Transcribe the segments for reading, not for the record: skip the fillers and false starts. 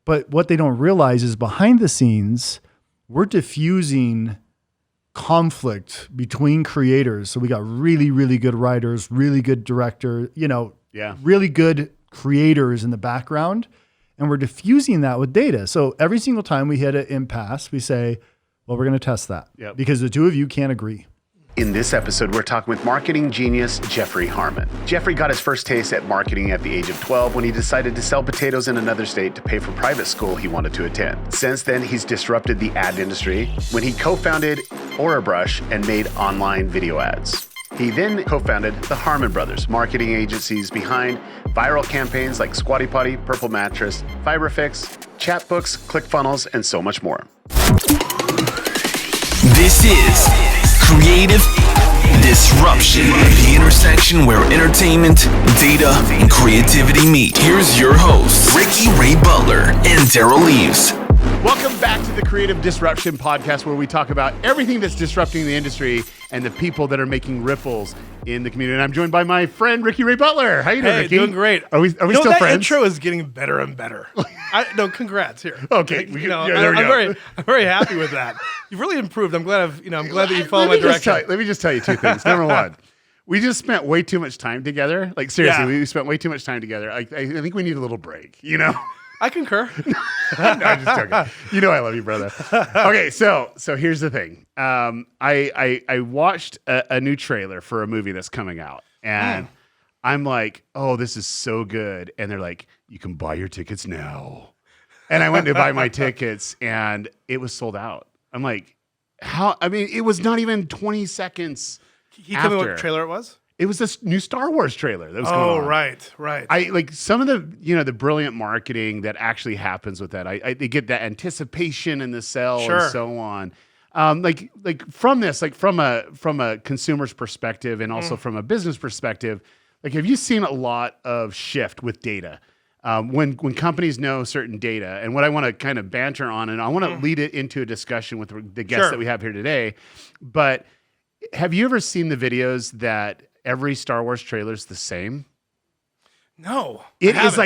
But what they don't realize is behind the scenes, we're diffusing conflict between creators. So we got really, really good writers, really good director, really good creators in the background. And we're diffusing that with data. So every single time we hit an impasse, we say, well, we're going to test that because the two of you can't agree. In this episode, we're talking with marketing genius Jeffrey Harmon. Jeffrey got his first taste at marketing at the age of 12 when he decided to sell potatoes in another state to pay for private school he wanted to attend. Since then, he's disrupted the ad industry when he co-founded AuraBrush and made online video ads. He then co-founded the Harmon Brothers, marketing agencies behind viral campaigns like Squatty Potty, Purple Mattress, FiberFix, Chatbooks, ClickFunnels, and so much more. This is Creative Disruption, the intersection where entertainment, data, and creativity meet. Here's your hosts, Ricky Ray Butler and Derral Eves. Welcome back to the Creative Disruption podcast, where we talk about everything that's disrupting the industry and the people that are making ripples in the community. And I'm joined by my friend, Ricky Ray Butler. How you doing, Ricky? Doing great. Are we still that friends? Intro is getting better and better. No, congrats here. Okay. There we go. I'm very happy with that. You've really improved. I'm glad that you follow my direction. Let me just tell you two things. Number one, we just spent way too much time together. Like, seriously, we spent way too much time together. I think we need a little break, I concur. No, I'm just joking. You know I love you, brother. Okay, so here's the thing. I watched a new trailer for a movie that's coming out, and I'm like, oh, this is so good. And they're like, you can buy your tickets now. And I went to buy my tickets, and it was sold out. I'm like, how? I mean, it was not even 20 seconds Can you tell me what trailer it was? It was this new Star Wars trailer that was going on. Right. I like some of the, the brilliant marketing that actually happens with that. They get that anticipation in the sell and so on. From a consumer's perspective and also from a business perspective, like, have you seen a lot of shift with data? When companies know certain data, and what I want to kind of banter on, and I want to lead it into a discussion with the guests that we have here today. But have you ever seen the videos that every Star Wars trailer is the same? No, it is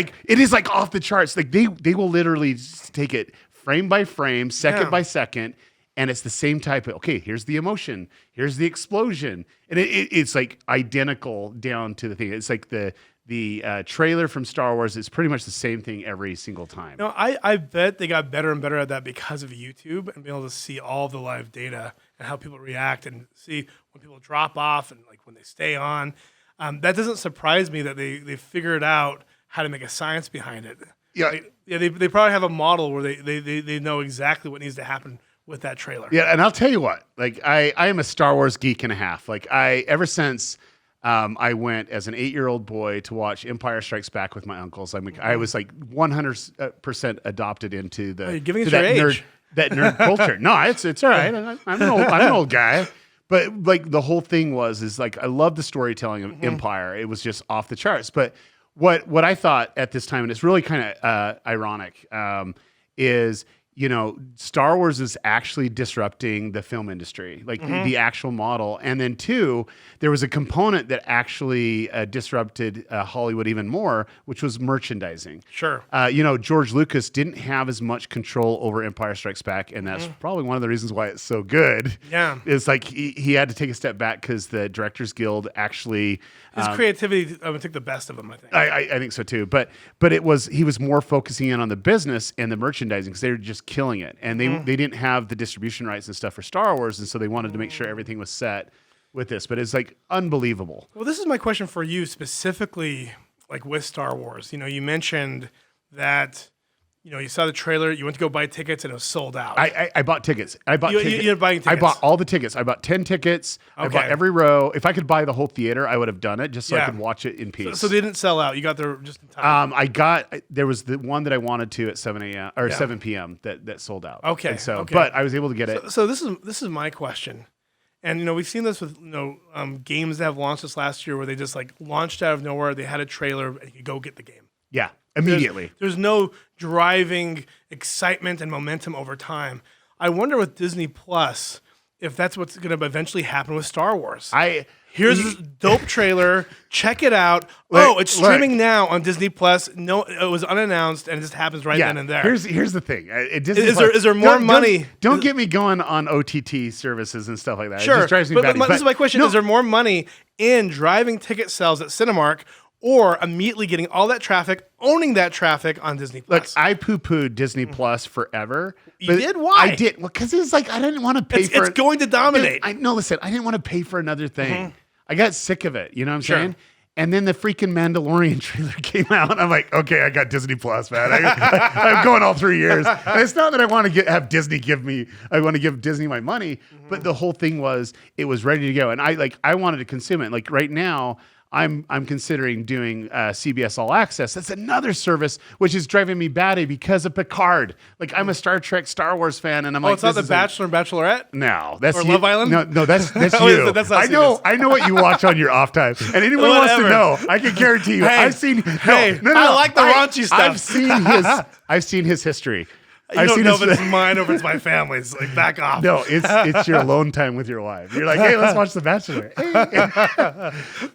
like off the charts. Like they will literally take it frame by frame, second by second, and it's the same type of, okay, here's the emotion, here's the explosion, and it's like identical down to the thing. It's like the trailer from Star Wars is pretty much the same thing every single time. No, I bet they got better and better at that because of YouTube and being able to see all the live data and how people react and see when people drop off and like when they stay on. That doesn't surprise me that they figured out how to make a science behind it. Yeah, they probably have a model where they know exactly what needs to happen with that trailer. Yeah, and I'll tell you what, like I am a Star Wars geek and a half. Like ever since I went as an 8-year-old boy to watch Empire Strikes Back with my uncles. I was like 100% adopted into you're giving us your age. That nerd culture. No, it's all right. I'm an old guy. But like the whole thing is like I love the storytelling of Empire. It was just off the charts. But what I thought at this time, and it's really kind of ironic, is Star Wars is actually disrupting the film industry, like the actual model. And then two, there was a component that actually disrupted Hollywood even more, which was merchandising. Sure. George Lucas didn't have as much control over Empire Strikes Back, and that's probably one of the reasons why it's so good. Yeah. It's like he had to take a step back because the Directors Guild actually... His creativity, I would think the best of them, I think. I think so too. But he was more focusing in on the business and the merchandising because they were just killing it. And they didn't have the distribution rights and stuff for Star Wars. And so they wanted to make sure everything was set with this. But it's like unbelievable. Well, this is my question for you specifically, like with Star Wars. You mentioned that... you saw the trailer, you went to go buy tickets, and it was sold out. I bought tickets. You ended up buying tickets? I bought all the tickets. I bought 10 tickets. Okay. I bought every row. If I could buy the whole theater, I would have done it just so I could watch it in peace. So they didn't sell out. You got there just in time. There was the one that I wanted to at 7 a.m. or 7 p.m. that sold out. Okay. And so, but I was able to get it. So this is my question. And we've seen this with games that have launched this last year where they just like launched out of nowhere. They had a trailer and you could go get the game. Yeah. Immediately. There's no driving excitement and momentum over time. I wonder with Disney Plus if that's what's going to eventually happen with Star Wars. here's this dope trailer. Check it out. It's streaming now on Disney Plus. No, it was unannounced, and it just happens right then and there. Here's the thing. Is there more money? Don't get me going on OTT services and stuff like that. Sure. It just drives me batty. This is my question. Is there more money in driving ticket sales at Cinemark or immediately getting all that traffic, owning that traffic on Disney Plus? Look, I poo-pooed Disney Plus forever. You did? Why? I did. Well, because it was like I didn't want to pay for it. It's going to dominate. Listen, I didn't want to pay for another thing. I got sick of it. You know what I'm saying? And then the freaking Mandalorian trailer came out. I'm like, okay, I got Disney Plus, man. I'm going all 3 years. And it's not that I want to have Disney I want to give Disney my money, but the whole thing was, it was ready to go. And I wanted to consume it. Like right now, I'm considering doing CBS All Access. That's another service which is driving me batty because of Picard. Like I'm a Star Trek, Star Wars fan, and I'm like, it's not The Bachelor and Bachelorette? No, that's Love Island. No, that's you. That's I know what you watch on your off time, and anyone wants to know, I can guarantey you. I've seen. I like the raunchy stuff. I've seen his history. I don't know if it's mine or if it's my family's. Like, back off. No, it's your alone time with your wife. You're like, hey, let's watch The Bachelor. Hey.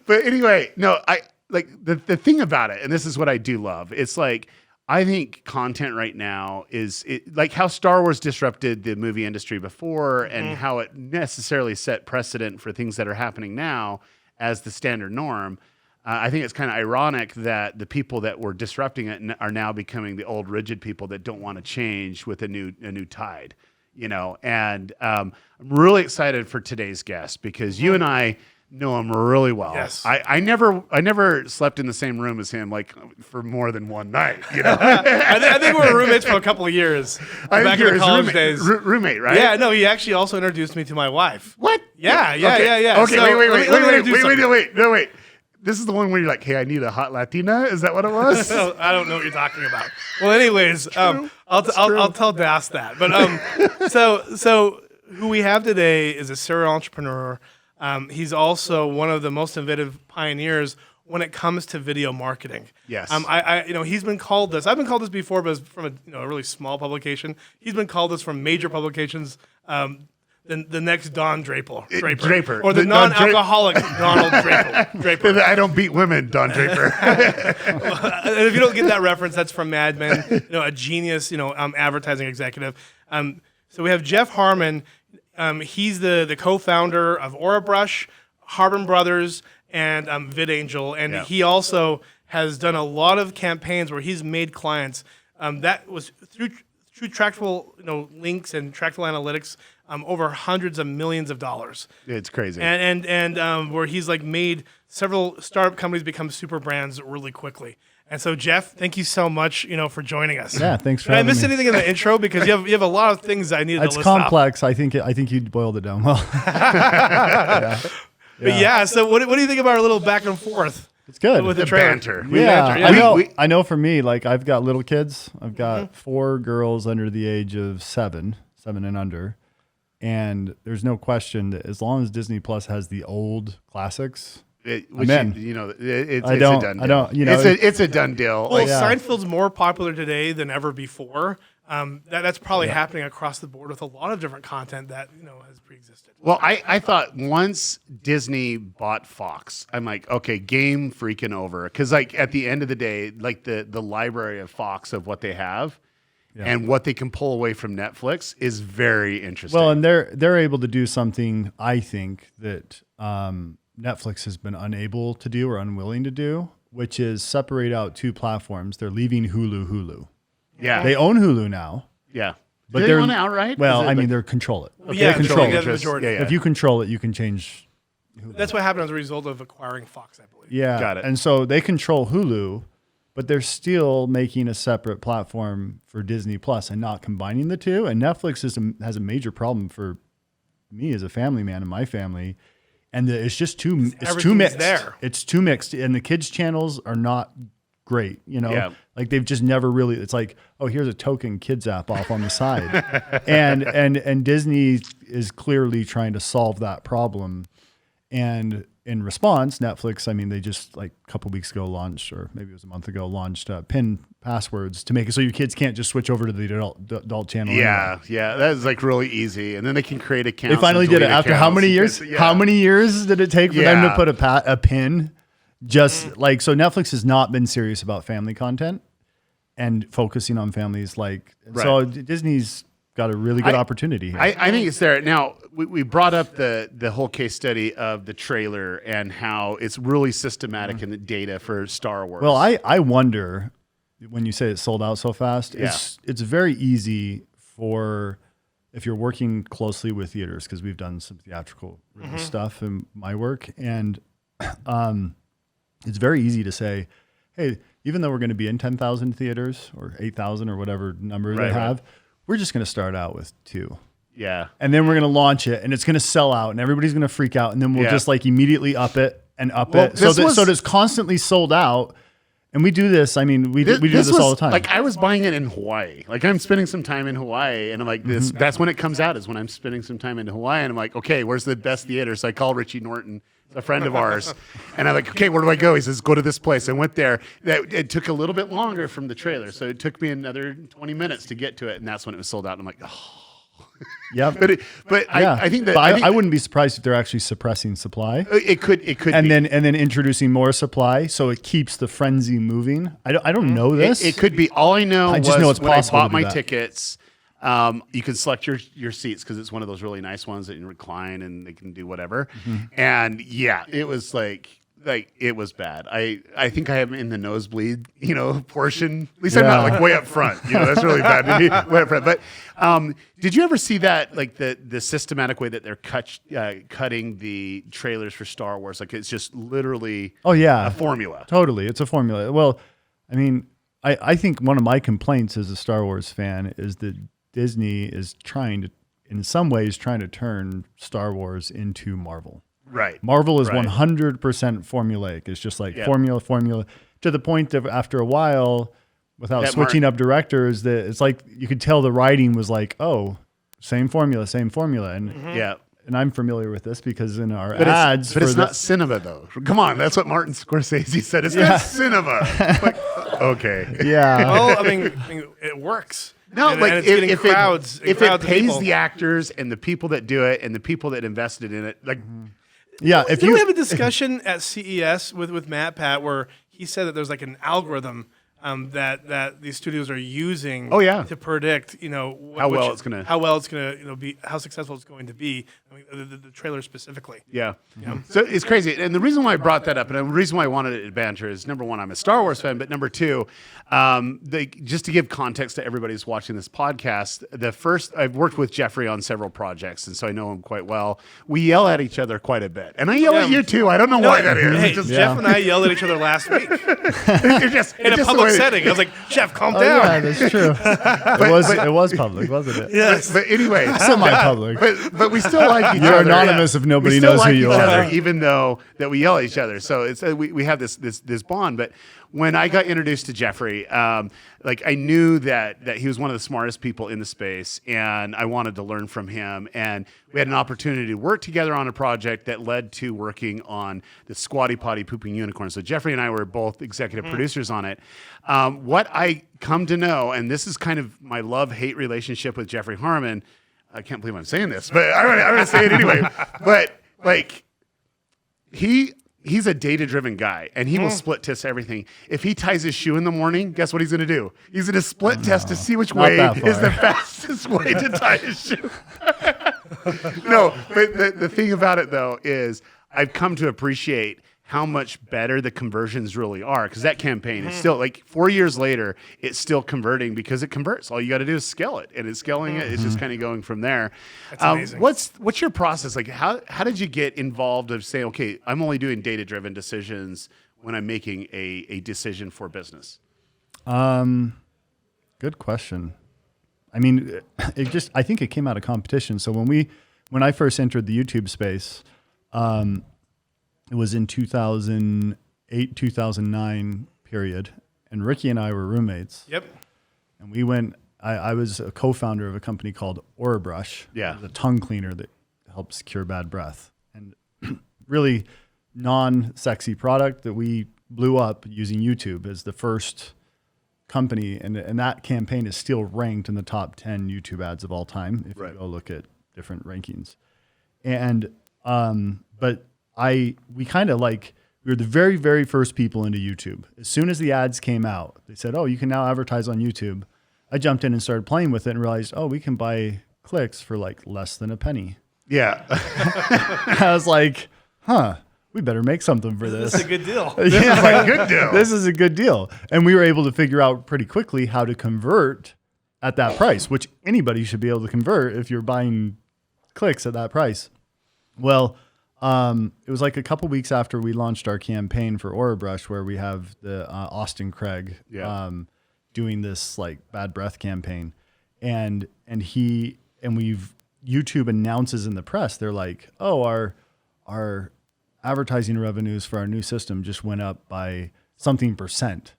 But anyway, no, I like the thing about it, and this is what I do love. It's like I think content right now is like how Star Wars disrupted the movie industry before, and how it necessarily set precedent for things that are happening now as the standard norm. I think it's kind of ironic that the people that were disrupting it are now becoming the old rigid people that don't want to change with a new tide, you know. And I'm really excited for today's guest because you and I know him really well. Yes. I never slept in the same room as him like for more than one night. You know, I think we were roommates for a couple of years back in the college days. Roommate, right? Yeah. No, he actually also introduced me to my wife. What? Yeah. Okay, So, wait. This is the one where you're like, hey, I need a hot Latina. Is that what it was? I don't know what you're talking about. Well, anyways, I'll tell Das that. But so who we have today is a serial entrepreneur. He's also one of the most innovative pioneers when it comes to video marketing. Yes. He's been called this. I've been called this before, but it's from a really small publication. He's been called this from major publications. The next Don Draper. Or the non-alcoholic Donald Draper. I don't beat women, Don Draper. And if you don't get that reference, that's from Mad Men. A genius, advertising executive. So we have Jeff Harmon. He's the co-founder of AuraBrush, Harbin Brothers, and VidAngel. And he also has done a lot of campaigns where he's made clients. That was through tractable links and tractable analytics, over hundreds of millions of dollars. It's crazy. And where he's like made several startup companies become super brands really quickly. And so, Jeff, thank you so much, for joining us. Yeah, thanks for Did I having miss me. anything in the intro? Because you have a lot of things I needed to list It's complex. I think you boiled it down well. But so what do you think about our little back and forth? It's good. With the banter. I know for me, like I've got little kids. I've got 4 girls under the age of 7 and under. And there's no question that as long as Disney Plus has the old classics, it's a done deal. It's a done deal. Well, Seinfeld's more popular today than ever before. That's probably happening across the board with a lot of different content that has pre-existed. Well, I thought once Disney bought Fox, I'm like, okay, game freaking over. Because like at the end of the day, like the library of Fox of what they have. Yeah. And what they can pull away from Netflix is very interesting. Well, and they're able to do something, I think, that Netflix has been unable to do or unwilling to do, which is separate out 2 platforms. They're leaving Hulu. Yeah. They own Hulu now. Yeah. But do they own it outright? Well, they control it. Yeah, they control it. The majority. Yeah. If you control it, you can change Hulu. That's what happened as a result of acquiring Fox, I believe. Yeah. Got it. And so they control Hulu, but they're still making a separate platform for Disney Plus and not combining the two. And Netflix has a major problem for me as a family man and my family. And it's just too mixed. There. It's too mixed. And the kids' channels are not great. Like they've just never really, it's like, oh, here's a token kids app off on the side. and Disney is clearly trying to solve that problem. And in response, Netflix, I mean, they just like a couple weeks ago launched, or maybe it was a month ago, launched PIN passwords to make it so your kids can't just switch over to the adult channel. Yeah, yeah, that is like really easy, and then they can create accounts. They finally did it after how many years? How many years did it take for them to put a PIN? Just like, so Netflix has not been serious about family content and focusing on families. Like, so Disney's got a really good opportunity here. I think it's there. Now, we brought up the whole case study of the trailer and how it's really systematic in the data for Star Wars. Well, I wonder, when you say it's sold out so fast, it's very easy for, if you're working closely with theaters, because we've done some theatrical stuff in my work, and it's very easy to say, hey, even though we're going to be in 10,000 theaters or 8,000 or whatever number they have, we're just going to start out with 2. Yeah. And then we're going to launch it, and it's going to sell out, and everybody's going to freak out, and then we'll just like immediately up it and up it. So it's constantly sold out. And we do this. I mean, we do this all the time. Like, I was buying it in Hawaii. Like, I'm spending some time in Hawaii, and I'm like, that's when it comes out, is when I'm spending some time in Hawaii. And I'm like, okay, where's the best theater? So I call Richie Norton, a friend of ours. And I'm like, okay, where do I go? He says, go to this place. I went there. It took a little bit longer from the trailer. So it took me another 20 minutes to get to it. And that's when it was sold out. And I'm like, oh. Yeah, I think that I wouldn't be surprised if they're actually suppressing supply. It could, and then introducing more supply, so it keeps the frenzy moving. I don't know this. It could be. All I know just know it's when possible I bought to do my that. tickets. You can select your seats because it's one of those really nice ones that you recline and they can do whatever. And yeah, it was like it was bad. I think I am in the nosebleed, portion. At least I'm not like way up front. That's really bad. Way up front. But did you ever see that, like the systematic way that they're cutting the trailers for Star Wars? Like, it's just literally a formula. Totally, it's a formula. Well, I mean, I think one of my complaints as a Star Wars fan is that Disney is trying to, in some ways, trying to turn Star Wars into Marvel. Right. Marvel is 100% formulaic. It's just like formula, to the point that after a while, without switching up directors, that it's like you could tell the writing was like, oh, same formula. And and I'm familiar with this because in our ads. But it's not cinema, though. Come on, that's what Martin Scorsese said. It's not cinema. Like, okay. Yeah. Well, I mean, it works. No, and like it's getting crowds. If it pays the actors and the people that do it and the people that invested in it, like. Yeah, if you have a discussion at CES with Matt Pat where he said that there's like an algorithm that these studios are using to predict, how well it's gonna be, how successful it's going to be. I mean, the trailer specifically. Yeah. So it's crazy, and the reason why I brought that up, and the reason why I wanted it to banter is, number one, I'm a Star Wars fan, but number two, just to give context to everybody who's watching this podcast, I've worked with Jeffrey on several projects, and so I know him quite well. We yell at each other quite a bit, and I yell at you too. I don't know why that is. Hey, Jeff and I yelled at each other last week in a public setting. I was like, Jeff, calm down. Yeah, that's true. It was public, wasn't it? Yes. But anyway, semi-public. But we still like each other. You're anonymous if nobody knows who you are. Even though that we yell at each other. So it's we have this bond. But when I got introduced to Jeffrey, like, I knew that he was one of the smartest people in the space, and I wanted to learn from him. And we had an opportunity to work together on a project that led to working on the Squatty Potty Pooping Unicorn. So Jeffrey and I were both executive producers on it. What I come to know, and this is kind of my love-hate relationship with Jeffrey Harmon. I can't believe I'm saying this, but I'm going to say it anyway. But like, he's a data-driven guy, and he will split test everything. If he ties his shoe in the morning, guess what he's going to do? He's going to split test to see which way is the fastest way to tie his shoe. No, but the thing about it, though, is I've come to appreciate how much better the conversions really are, because that campaign is still, like, 4 years later, it's still converting because it converts. All you got to do is scale it, and it's scaling it. It's just kind of going from there. That's amazing. What's your process? Like, how did you get involved of saying, okay, I'm only doing data-driven decisions when I'm making a decision for business? Good question. I mean, I think it came out of competition. So when I first entered the YouTube space, it was in 2008, 2009 period, and Ricky and I were roommates. Yep. And we went. I was a co-founder of a company called Orabrush. Yeah. The tongue cleaner that helps cure bad breath. And really, non-sexy product that we blew up using YouTube as the first company, and that campaign is still ranked in the top 10 YouTube ads of all time if you go look at different rankings. And but we kind of like, we were the very, very first people into YouTube. As soon as the ads came out, they said, oh, you can now advertise on YouTube. I jumped in and started playing with it and realized, oh, we can buy clicks for like less than a penny. Yeah. I was like, we better make something for this. This is a good deal. This is a good deal. This is a good deal. And we were able to figure out pretty quickly how to convert at that price, which anybody should be able to convert if you're buying clicks at that price. Well, it was like a couple weeks after we launched our campaign for Aura Brush, where we have the Austin Craig doing this like bad breath campaign, and YouTube announces in the press, they're like, oh, our advertising revenues for our new system just went up by something %.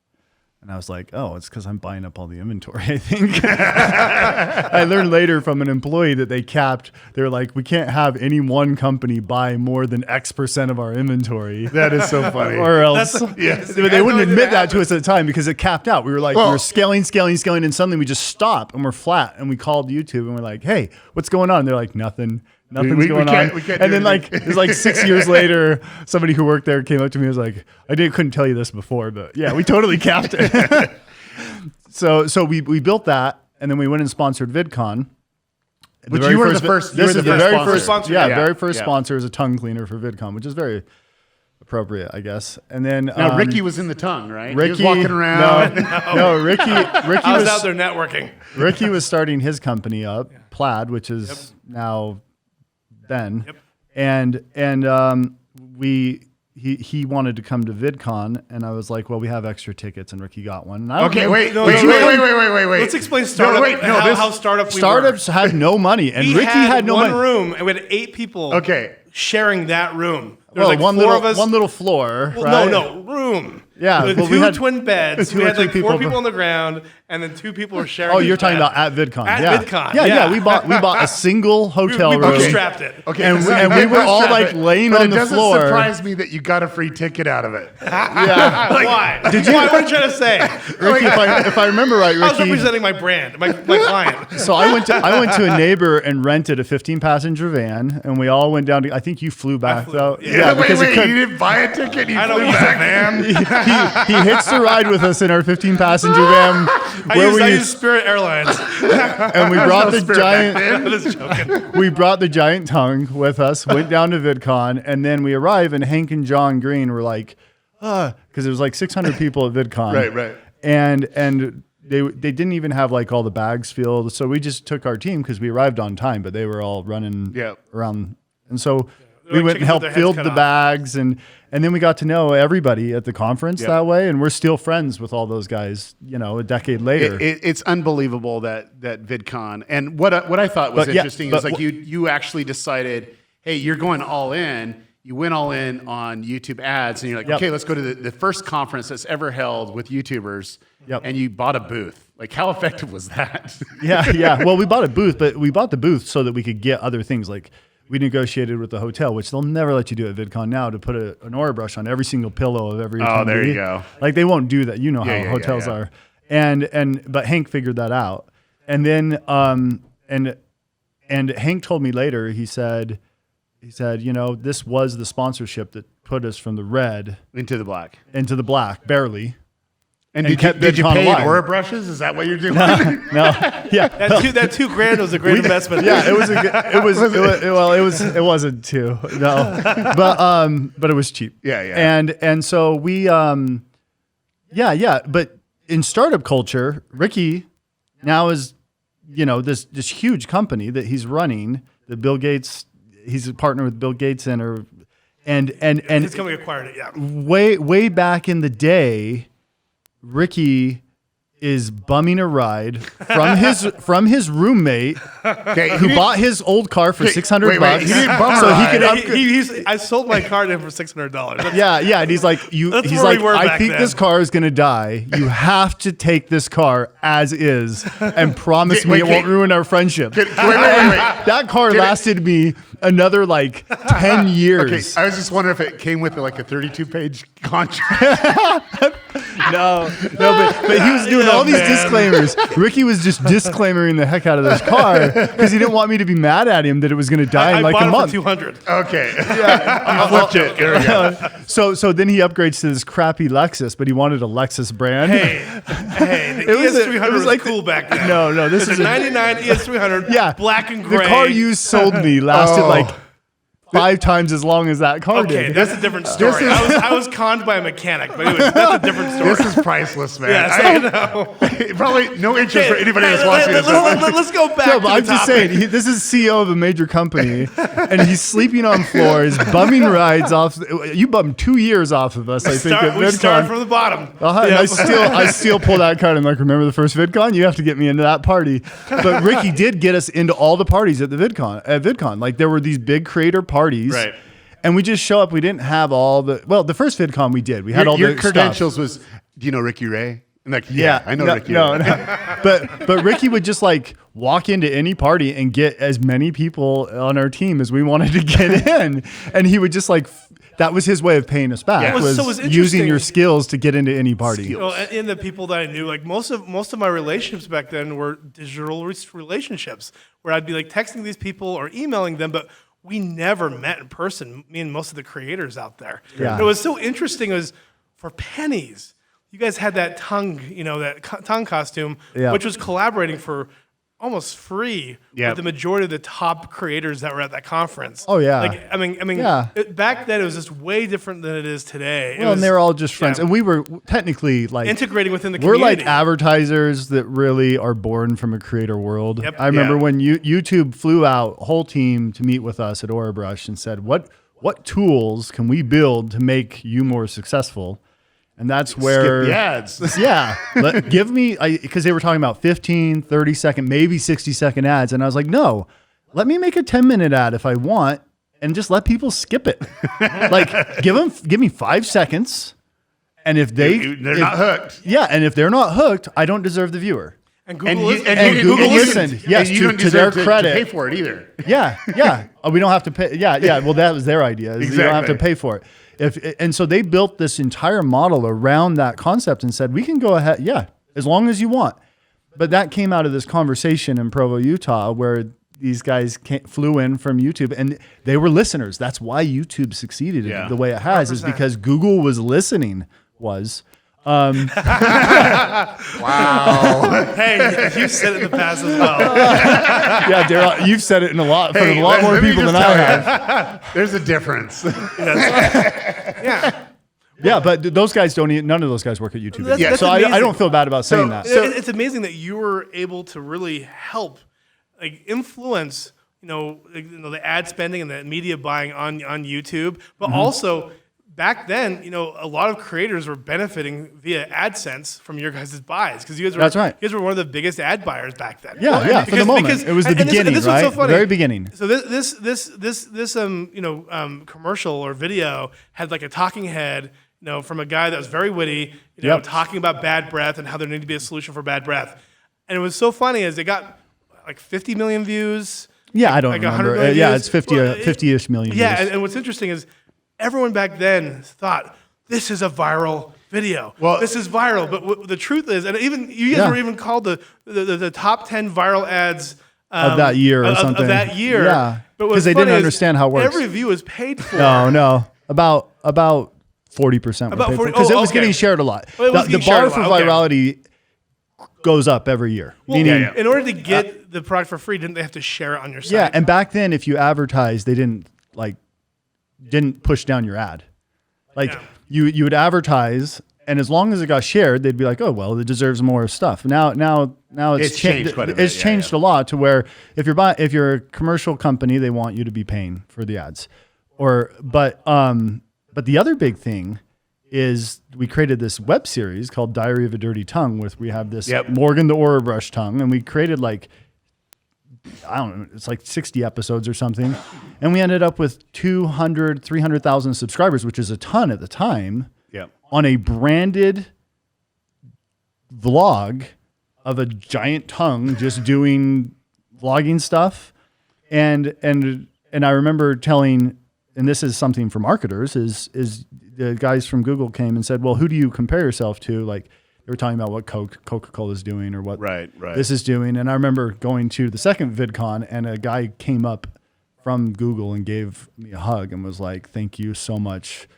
And I was like, oh, it's because I'm buying up all the inventory, I think. I learned later from an employee that they capped. They're like, we can't have any one company buy more than X% of our inventory. That is so funny. Or else, yes. they wouldn't admit that to us at the time because it capped out. We were like, we were scaling, and suddenly we just stop and we're flat. And we called YouTube and we're like, hey, what's going on? And they're like, nothing. Nothing's going on. And then like, it was like 6 years later, somebody who worked there came up to me and was like, couldn't tell you this before, but yeah, we totally capped it. So we built that, and then we went and sponsored VidCon. Which you were the first. This is the very first sponsor. very first sponsor is a tongue cleaner for VidCon, which is very appropriate, I guess. And then now Ricky was in the tongue, right? Ricky he was walking around. No, Ricky I was out there networking. Ricky was starting his company up, Plaid, which is now then, and he wanted to come to VidCon, and I was like, well, we have extra tickets, and Ricky got one. And wait. Let's explain startup. How startups had no money, and Ricky had no money. One room, and we had 8 people. Sharing that room. There Well, was like four of us. One little floor. Well, right? No, room. Yeah, with well, two we had twin beds. two We or had three like people 4 people on the ground, and then 2 people were sharing. Oh, you're talking bed. about at VidCon. At VidCon, Yeah. yeah. We bought a single hotel we room. bootstrapped it. Okay, and we were all like laying on the floor. It doesn't surprise me that you got a free ticket out of it. Yeah. Like, why? What are you trying to say? Ricky, if I remember right, Ricky, I was representing my brand, my client. So I went to a neighbor and rented a 15-passenger van, and we all went down to. I think you flew back though. Yeah, because you didn't buy a ticket. You flew back, man. He hitched a ride with us in our 15-passenger van. I used Spirit Airlines, and we brought the giant. I'm just joking. We brought the giant tongue with us. Went down to VidCon, and then we arrive, and Hank and John Green were like, because there was like 600 people at VidCon, right, and they didn't even have like all the bags filled, so we just took our team because we arrived on time, but they were all running around, and so. We went and helped fill the bags, and then we got to know everybody at the conference that way, and we're still friends with all those guys, a decade later. It's unbelievable that VidCon, and what I thought was interesting is like you actually decided, hey, you're going all in. You went all in on YouTube ads, and you're like, okay, let's go to the first conference that's ever held with YouTubers, and you bought a booth. Like, how effective was that? Yeah. Well, we bought a booth, but we bought the booth so that we could get other things like. We negotiated with the hotel, which they'll never let you do at VidCon now, to put an Aura brush on every single pillow of every attendee. Oh, there you go. Like, they won't do that. You know how hotels are. But Hank figured that out. And then and Hank told me later, he said, this was the sponsorship that put us from the red into the black, barely. And did you pay Aura brushes? Is that what you're doing? No. Yeah. That $2,000 was a great investment. Yeah, it wasn't too. No. But it was cheap. Yeah. And so we but in startup culture, Ricky now is this huge company that he's running, that Bill Gates, he's a partner with Bill Gates and his company acquired it. Yeah. Way back in the day, Ricky is bumming a ride from his roommate who bought his old car for $600 He didn't bum so a he ride. could upgrade. I sold my car to him for $600. Yeah, and he's like, That's he's where we like, were I back think then." this car is gonna die. You have to take this car as is and promise me it won't ruin our friendship. Wait. That car lasted me another like 10 years. Okay, I was just wondering if it came with like a 32-page contract. No, but he was doing all these disclaimers. Ricky was just disclaimering the heck out of this car because he didn't want me to be mad at him that it was going to die in like bought a it month. for $200. Okay. Yeah. Flipped it. There we go. So then he upgrades to this crappy Lexus, but he wanted a Lexus brand. Hey, the ES300 was like cool back then. No, this is a 99 ES300, yeah, black and gray. The car you sold me lasted like 5 times as long as that car Okay, did. that's a different story. I was conned by a mechanic, but anyways, that's a different story. This is priceless, man. Yes, I know. Probably no interest for anybody that's watching this. Let's go back No, to but the I'm just topic. saying, this is CEO of a major company, and he's sleeping on floors, bumming rides off. You bummed 2 years off of us, I think. At We started VidCon. from the bottom. And I still pull that card. I'm like, remember the first VidCon? You have to get me into that party. But Ricky did get us into all the parties at the VidCon. Like there were these big creator parties. Right. And we just show up. We didn't have all the first VidCon we did. We had all Your the credentials stuff. was, do you know Ricky Ray? I'm like, I know no, Ricky no, Ray. no. But Ricky would just like walk into any party and get as many people on our team as we wanted to get in. And he would just like, that was his way of paying us back, Yeah. was So it was using your interesting. skills to get into any party. Well, and the people that I knew, like most of my relationships back then were digital relationships, where I'd be like texting these people or emailing them, but we never met in person. Me and most of the creators out there. Yeah. It was so interesting. It was for pennies. You guys had that tongue, tongue costume, Yeah. which was collaborating for almost free Yep. with the majority of the top creators that were at that conference. Oh, yeah. Like I mean, Yeah. back then it was just way different than it is today. Well, and they were all just friends. And we were technically like integrating within the we're community. like advertisers that really are born from a creator world. Yep. I remember Yeah. when YouTube flew out a whole team to meet with us at Orabrush and said, what tools can we build to make you more successful? And that's where Skip the ads. yeah, give me, because they were talking about 15, 30 second, maybe 60-second ads. And I was like, no, let me make a 10-minute ad if I want and just let people skip it. Like give me 5 seconds. And if They're not hooked. yeah, and if they're not hooked, I don't deserve the viewer. And Google And, is, and you- Google and you listened, didn't- yes, and you to- don't to their deserve credit. to pay for it either. Yeah. We don't have to pay. Yeah. Well, that was their idea. Is You don't have to Exactly. pay for it. And so they built this entire model around that concept and said, we can go ahead. Yeah, as long as you want. But that came out of this conversation in Provo, Utah, where these guys flew in from YouTube and they were listeners. That's why YouTube succeeded Yeah. the way it has, is because Google was listening. Wow. hey, you said it in the past as well. Yeah, Derral, you've said it in a lot for a lot more let me people just than I tell you, have. There's a difference. Yeah. Yeah, but those guys don't. None of those guys work at YouTube. That's- Yeah, that's so I amazing. don't feel bad about saying that. It's amazing that you were able to really help, like influence, the ad spending and the media buying on YouTube, but Mm-hmm. also back then, a lot of creators were benefiting via AdSense from your guys' buys because you guys were That's right. You guys were one of the biggest ad buyers back then. Yeah, for the moment. It was the and beginning, this right? was so funny. The very beginning. So this commercial or video had like a talking head, from a guy that was very witty, Yep. talking about bad breath and how there needed to be a solution for bad breath. And it was so funny as it got like 50 million views. Yeah, I don't like 100 remember. million Yeah, views. it's 50, Well, 50-ish million Yeah, views. and what's interesting is everyone back then thought this is a viral video. Well- this is viral, but the truth is, and even you guys Yeah. were even called the top 10 viral ads Of that year or of something. that year. Yeah, But 'cause what's they didn't funny is understand how it works. Every view is paid for. No, about 40% About 40 because it was okay. getting shared a lot. Well, it was The getting bar shared a for lot, okay. virality goes up every year. Well, Meaning, in order to get the product for free, didn't they have to share it on your site? yeah, and back then, if you advertised, they didn't push down your ad. Like Yeah. you would advertise, and as long as it got shared, they'd be like, oh well, it deserves more stuff. Now It's changed quite a bit, It's yeah, changed a lot to where if you're a commercial company, they want you to be paying for the ads, but the other big thing is we created this web series called Diary of a Dirty Tongue, with we have this Morgan the Orbrush tongue, and we created like, I don't know, it's like 60 episodes or something. And we ended up with 200, 300,000 subscribers, which is a ton at the time, on a branded vlog of a giant tongue just doing vlogging stuff. And I remember telling, and this is something for marketers, is the guys from Google came and said, well, who do you compare yourself to? Like, they were talking about what Coca-Cola is doing or what this is doing. And I remember going to the second VidCon, and a guy came up from Google and gave me a hug and was like, thank you so much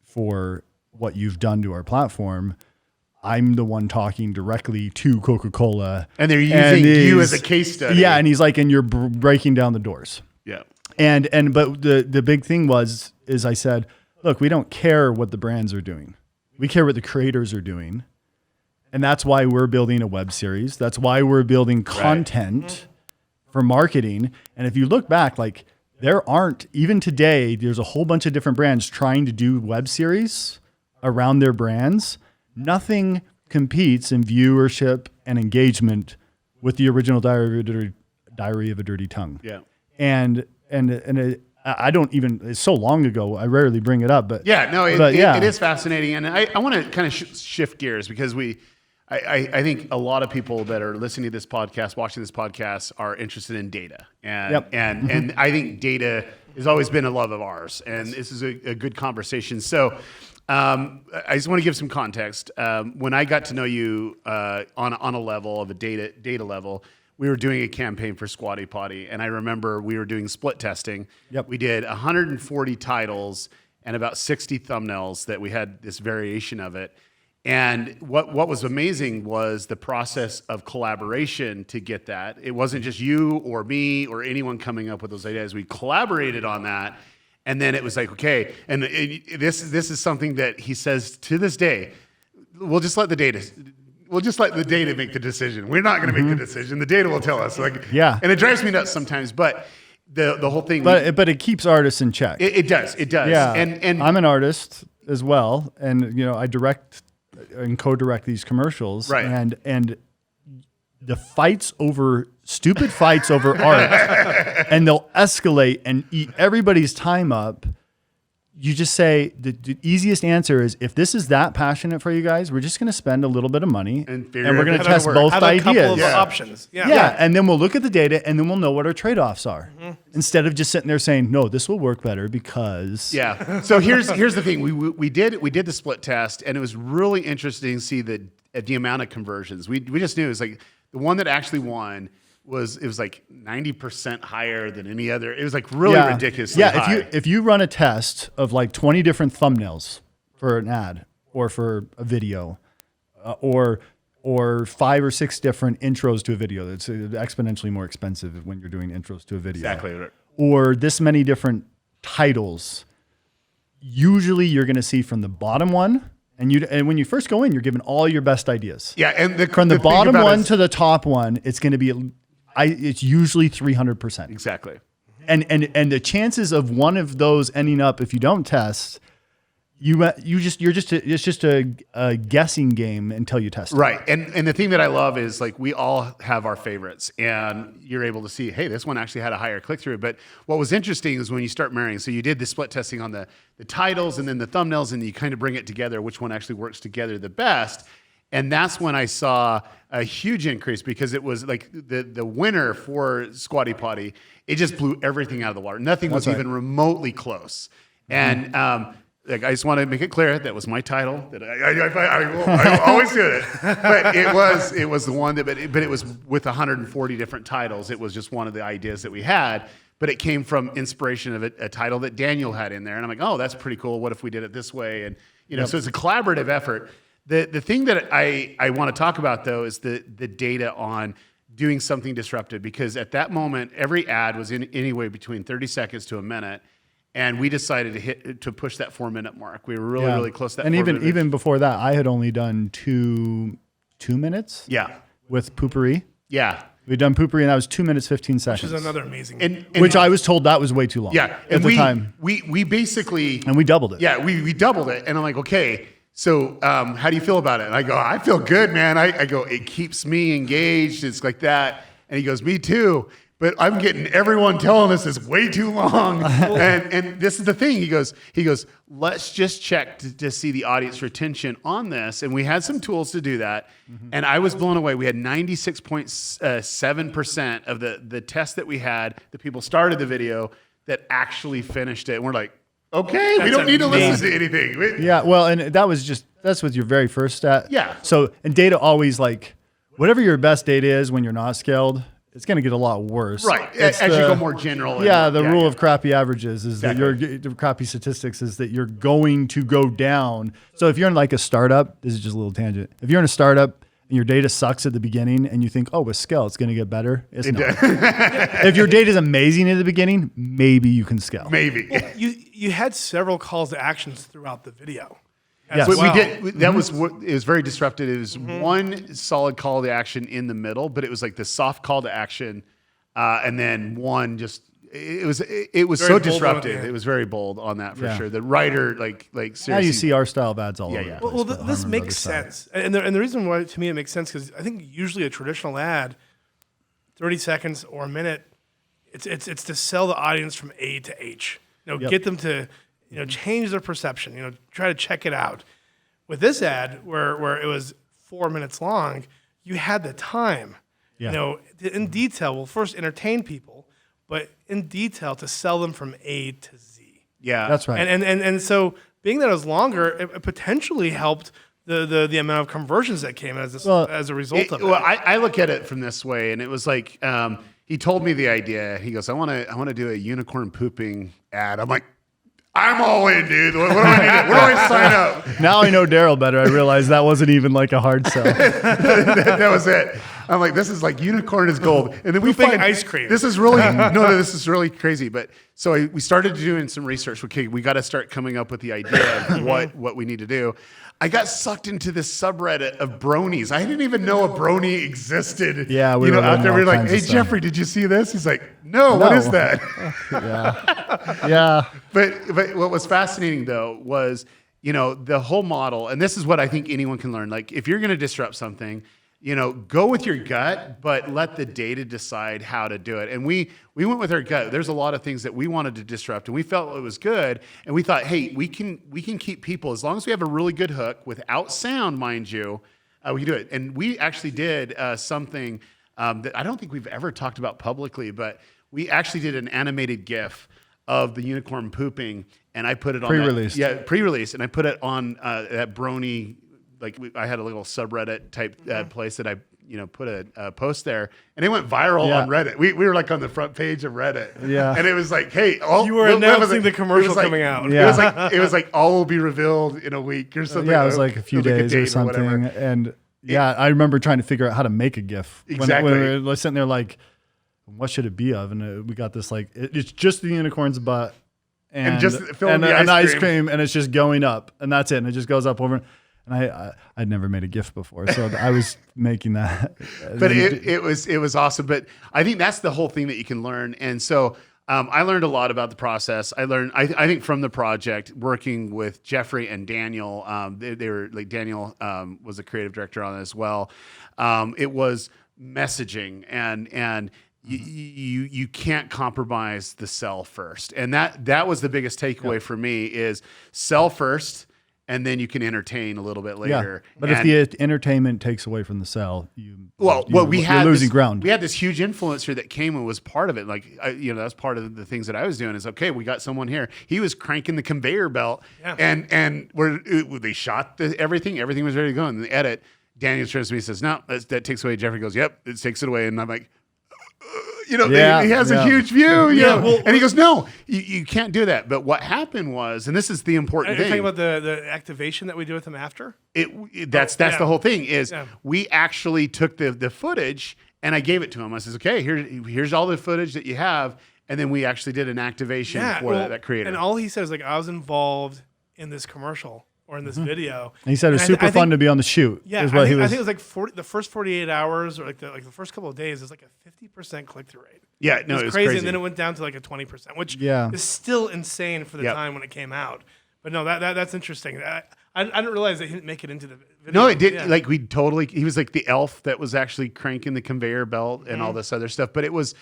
for what you've done to our platform. I'm the one talking directly to Coca-Cola. And they're using you as a case study. Yeah, and he's like, and you're breaking down the doors. Yeah. But the big thing is I said, look, we don't care what the brands are doing. We care what the creators are doing. And that's why we're building a web series. That's why we're building content for marketing. And if you look back, like, there aren't, even today, there's a whole bunch of different brands trying to do web series around their brands. Nothing competes in viewership and engagement with the original Diary of a Dirty Tongue. Yeah. And I don't even, it's so long ago, I rarely bring it up, but it is fascinating. And I want to kind of shift gears, because I think a lot of people that are listening to this podcast, watching this podcast, are interested in data. And I think data has always been a love of ours. And this is a good conversation. So I just want to give some context. When I got to know you on a level of a data level, we were doing a campaign for Squatty Potty. And I remember we were doing split testing. We did 140 titles and about 60 thumbnails that we had this variation of it. And what was amazing was the process of collaboration to get that. It wasn't just you or me or anyone coming up with those ideas. We collaborated on that. And then it was like, okay, and this is something that he says to this day, we'll just let the data make the decision. We're not going to make the decision. The data will tell us. And it drives me nuts sometimes, but the whole thing. But it keeps artists in check. It does. Yeah. And I'm an artist as well, and I direct and co-direct these commercials, right? And the stupid fights over art, and they'll escalate and eat everybody's time up. You just say the easiest answer is, if this is that passionate for you guys, we're just going to spend a little bit of money and we're going to test both ideas. Have a couple of options. Yeah, and then we'll look at the data, and then we'll know what our trade-offs are. Instead of just sitting there saying, no, this will work better because. Yeah. So here's the thing. We did the split test, and it was really interesting to see the amount of conversions. We just knew it was like the one that actually won was like 90% higher than any other. It was like really ridiculously high. If you run a test of like 20 different thumbnails for an ad or for a video, or 5 or 6 different intros to a video, that's exponentially more expensive when you're doing intros to a video. Exactly. Or this many different titles, usually you're going to see from the bottom one. And when you first go in, you're given all your best ideas. Yeah, and from the bottom one to the top one, it's going to be, it's usually 300%. Exactly. And the chances of one of those ending up, if you don't test, it's just a guessing game until you test it. Right. And the thing that I love is, like, we all have our favorites, and you're able to see, hey, this one actually had a higher click-through. But what was interesting is when you start marrying, so you did the split testing on the titles and then the thumbnails, and you kind of bring it together, which one actually works together the best. And that's when I saw a huge increase, because it was like the winner for Squatty Potty, it just blew everything out of the water. Nothing was even remotely close. And like, I just want to make it clear that was my title. That I always do it, but it was the one that. But it was with 140 different titles. It was just one of the ideas that we had. But it came from inspiration of a title that Daniel had in there, and I'm like, oh, that's pretty cool. What if we did it this way? And so it's a collaborative effort. The thing that I want to talk about, though, is the data on doing something disruptive, because at that moment, every ad was in anywhere between 30 seconds to a minute. And we decided to push that 4-minute mark. We were really close to that. And even before that, I had only done two minutes. Yeah. With Poopery. Yeah. We'd done Poopery, and that was 2 minutes, 15 seconds. Which is another amazing. And which I was told that was way too long. Yeah. At the time. We basically. And we doubled it. Yeah, we doubled it. And I'm like, okay, so how do you feel about it? And I go, I feel good, man. I go, it keeps me engaged. It's like that. And he goes, me too. But I'm getting everyone telling us it's way too long. and this is the thing. He goes, let's just check to see the audience retention on this. And we had some tools to do that. Mm-hmm. And I was blown away. We had 96.7% of the test that we had, the people started the video that actually finished it. And we're like, okay, we don't need to listen to anything. Yeah, well, and that's with your very first stat. Yeah. So, and data always like, whatever your best data is when you're not scaled, it's going to get a lot worse. Right. As you go more general. Yeah, the rule of crappy averages is that the crappy statistics is that you're going to go down. So if you're in like a startup, this is just a little tangent. If you're in a startup and your data sucks at the beginning and you think, oh, with scale, it's going to get better. It's not. If your data is amazing at the beginning, maybe you can scale. Maybe. Well, you had several calls to actions throughout the video. Yes. We did. That was it was very disruptive. It was one solid call to action in the middle, but it was like the soft call to action, and then one just. It was so disruptive. It was very bold on that for sure. The writer like seriously. Now you see our style of ads all over. Yeah. Well, this makes sense, and the reason why to me it makes sense because I think usually a traditional ad, 30 seconds or a minute, it's to sell the audience from A to H. Get them to. Change their perception, try to check it out. With this ad, where it was 4 minutes long, you had the time, in detail. Well, first entertain people, but in detail to sell them from A to Z. Yeah, that's right. And so being that it was longer, it potentially helped the amount of conversions that came as a result of it. Well, I look at it from this way, and it was like he told me the idea. He goes, I want to do a unicorn pooping ad. I'm like, I'm all in, dude. What do I need? Where do I sign up? Now I know Derral better. I realized that wasn't even like a hard sell. that was it. I'm like, this is like unicorn is gold. And then we find ice cream. This is really this is really crazy. But so we started doing some research. Okay, we got to start coming up with the idea of what we need to do. I got sucked into this subreddit of bronies. I didn't even know a brony existed. Yeah, we were out there. We were like, hey, Jeffrey, did you see this? He's like, no. What is that? Yeah. But what was fascinating though was, the whole model, and this is what I think anyone can learn. Like if you're going to disrupt something, go with your gut, but let the data decide how to do it. And we went with our gut. There's a lot of things that we wanted to disrupt, and we felt it was good. And we thought, hey, we can keep people as long as we have a really good hook without sound, mind you. We can do it. And we actually did something that I don't think we've ever talked about publicly, but we actually did an animated GIF of the unicorn pooping, and I put it on pre-released. Pre-released, and I put it on that brony. Like I had a little subreddit type place that I put a post there, and it went viral on Reddit. We were like on the front page of Reddit, and it was like, hey, you were announcing the commercial coming out. Yeah. It was like all will be revealed in a week or something. Yeah, it was like a few days or something, and I remember trying to figure out how to make a GIF. Exactly. When we were sitting there like, what should it be of? And we got this like, it's just the unicorn's butt. And just filling the ice cream, and it's just going up, and that's it, and it just goes up over. And I'd never made a GIF before, so I was making that. But it was awesome. But I think that's the whole thing that you can learn. And so I learned a lot about the process. I learned, I think, from the project working with Jeffrey and Daniel. They were like Daniel was a creative director on it as well. It was messaging and. You can't compromise the sell first, and that was the biggest takeaway for me is sell first, and then you can entertain a little bit later. Yeah. But if the entertainment takes away from the sell, you're losing ground. We had this huge influencer that came and was part of it. Like that's part of the things that I was doing. Is okay, we got someone here. He was cranking the conveyor belt, and they shot everything. Everything was ready to go in the edit. Daniel turns to me and says, "No, that takes away." Jeffrey goes, "Yep, it takes it away," and I'm like. He has a huge view, and he goes, no, you can't do that. But what happened was, and this is the important thing. Are you talking about the activation that we do with him after? That's the whole thing is we actually took the footage and I gave it to him. I says, okay, here's all the footage that you have. And then we actually did an activation for that creator. And all he says, like, I was involved in this commercial or in this video. And he said it was super fun to be on the shoot. Yeah, is what I think it was like the first 48 hours or like the first couple of days is like a 50% click-through rate. Yeah, no, it was crazy. And then it went down to like a 20%, which is still insane for the time when it came out. But no, that's interesting. I didn't realize they didn't make it into the video. No, it did. Yeah. Like he was like the elf that was actually cranking the conveyor belt and all this other stuff. But it was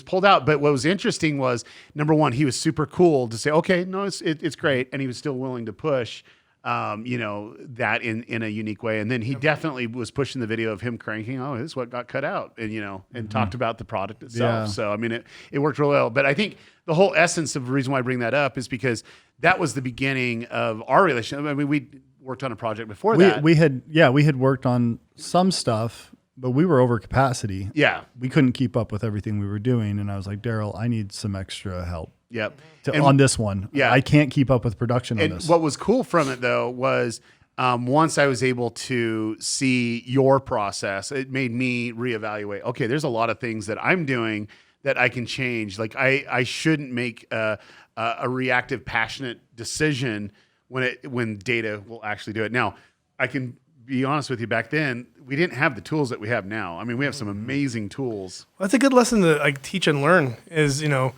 pulled out. But what was interesting was, number one, he was super cool to say, okay, no, it's great. And he was still willing to push, that in a unique way. And then he definitely was pushing the video of him cranking. Oh, this is what got cut out. And, talked about the product itself. Yeah. So, I mean, it worked real well. But I think the whole essence of the reason why I bring that up is because that was the beginning of our relationship. I mean, we worked on a project before that. We had worked on some stuff, but we were over capacity. Yeah. We couldn't keep up with everything we were doing. And I was like, Derral, I need some extra help. Yep. On this one. Yeah. I can't keep up with production on this. What was cool from it, though, was once I was able to see your process, it made me reevaluate. Okay, there's a lot of things that I'm doing that I can change. Like I shouldn't make a reactive, passionate decision when data will actually do it. Now, I can be honest with you. Back then, we didn't have the tools that we have now. I mean, we have some amazing tools. Well, that's a good lesson to like teach and learn. Is being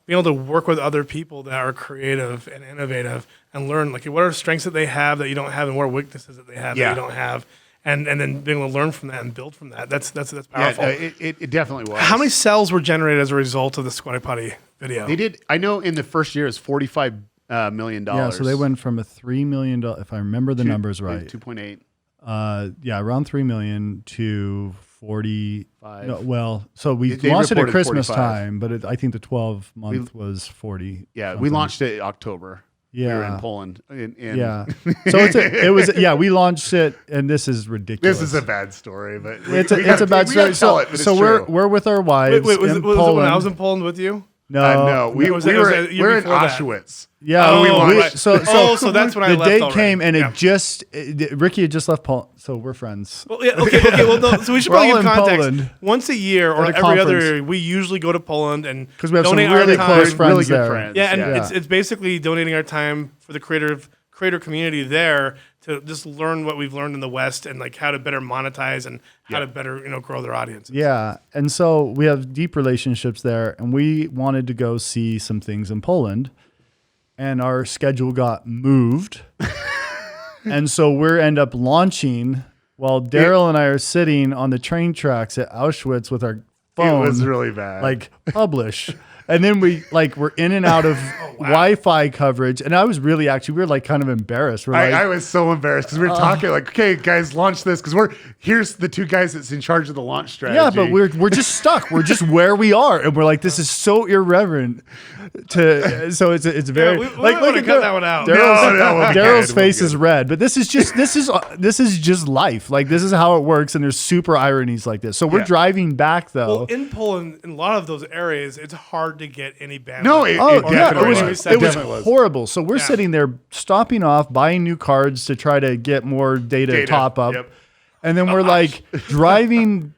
able to work with other people that are creative and innovative and learn like what are strengths that they have that you don't have and what are weaknesses that they have that you don't have. And then being able to learn from that and build from that. That's powerful. Yeah, it definitely was. How many sales were generated as a result of the Squatty Potty video? They did. I know in the first year it was $45 million. Yeah, so they went from a $3 million, if I remember the numbers right. 2.8. Around $3 million to 45. No, well, so we They launched it at reported Christmas 45. time, but I think the 12-month was 40. Yeah, something. we launched it in October. Yeah. We were in Poland. Yeah. So we launched it, and this is ridiculous. This is a bad story, but it's a bad story. So we're with our wives. Wait, was in it Poland. when I was in Poland with you? No, we're in Auschwitz. Yeah. So that's when I left. The date already. came, and Ricky had just left Poland, so we're friends. Well, yeah, okay. Well, no, so we should probably give context. Poland. Once a year or every other year, we usually go to Poland and because we have some donate really our close time. friends really good there. friends. Yeah, and it's basically donating our time for the creator community there to just learn what we've learned in the West and like how to better monetize and how to better grow their audience. Yeah, and so we have deep relationships there, and we wanted to go see some things in Poland, and our schedule got moved, and so we end up launching while Derral and I are sitting on the train tracks at Auschwitz with our phone. It was really bad. Like publish. And then we're in and out of Wi-Fi coverage. And I was we were like kind of embarrassed. I was so embarrassed because we were talking like, okay, guys, launch this. Because here's the two guys that's in charge of the launch strategy. Yeah, but we're just stuck. We're just where we are. And we're like, this is so irreverent. So it's very we want to cut that one out. Daryl's face is red, but this is just life. Like this is how it works. And there's super ironies like this. So we're driving back though. Well, in Poland, in a lot of those areas, it's hard to get any bandwidth. No, it was horrible. So we're sitting there stopping off, buying new cards to try to get more data top up. Yep. And then we're like driving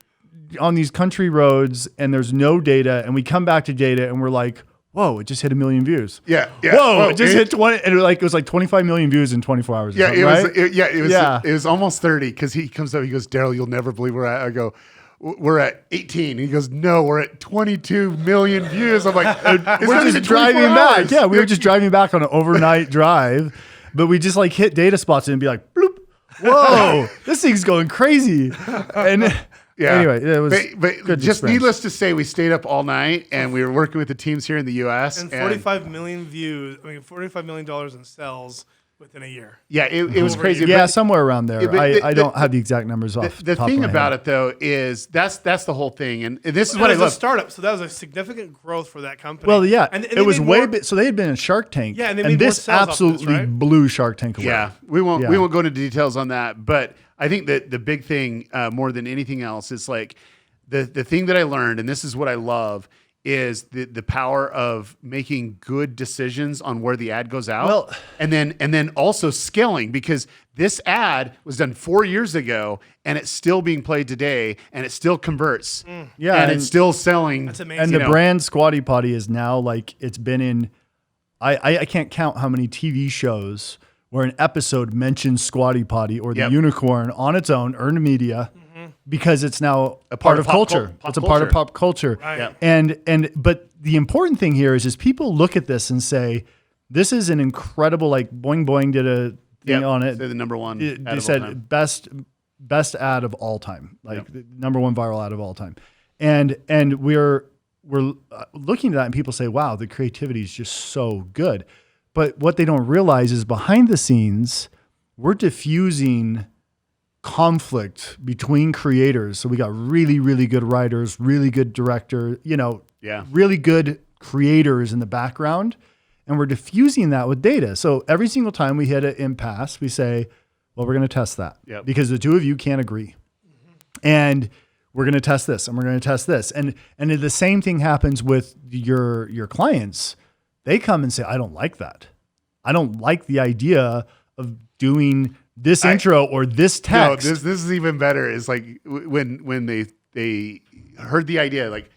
on these country roads and there's no data. And we come back to data and we're like, whoa, it just hit 1 million views. Yeah. Whoa, it just hit 20. And it was like 25 million views in 24 hours. Yeah, it was almost 30 because he comes up, he goes, Derral, you'll never believe where I go, we're at 18. And he goes, no, we're at 22 million views. I'm like, we're just driving back. Yeah, we were just driving back on an overnight drive, but we just like hit data spots and be like, bloop, whoa, this thing's going crazy. And anyway, it was but good just experience. Needless to say, we stayed up all night and we were working with the teams here in the U.S. And 45 million views, $45 million in sales within a year. Yeah, it was crazy. Yeah, somewhere around there. I don't have the exact numbers off. The thing about it though is that's the whole thing, and this is what I love. A startup, so that was a significant growth for that company. Well, yeah, and it was way big. So they had been in Shark Tank. Yeah, and they made this more sales absolutely off this, right? blew Shark Tank away. Yeah, we won't go into details on that, but I think that the big thing more than anything else is like the thing that I learned, and this is what I love, is the power of making good decisions on where the ad goes out. Well, and then also scaling, because this ad was done 4 years ago and it's still being played today and it still converts. Yeah. And it's still selling. That's amazing. And the brand Squatty Potty is now like, it's been in, I can't count how many TV shows where an episode mentions Squatty Potty or the unicorn on its own, earned media, because it's now a part of culture. It's a part of pop culture. Right. Yeah. But the important thing here is people look at this and say, this is an incredible, like Boing Boing did a thing on it. They're the number one. They said best ad of all time, like the number one viral ad of all time. And we're looking at that and people say, wow, the creativity is just so good. But what they don't realize is behind the scenes, we're diffusing conflict between creators. So we got really, really good writers, really good director, really good creators in the background. And we're diffusing that with data. So every single time we hit an impasse, we say, well, we're going to test that because the two of you can't agree. And we're going to test this and we're going to test this. And the same thing happens with your clients. They come and say, I don't like that. I don't like the idea of doing this intro or this text. No, this is even better. It's like when they heard the idea, like,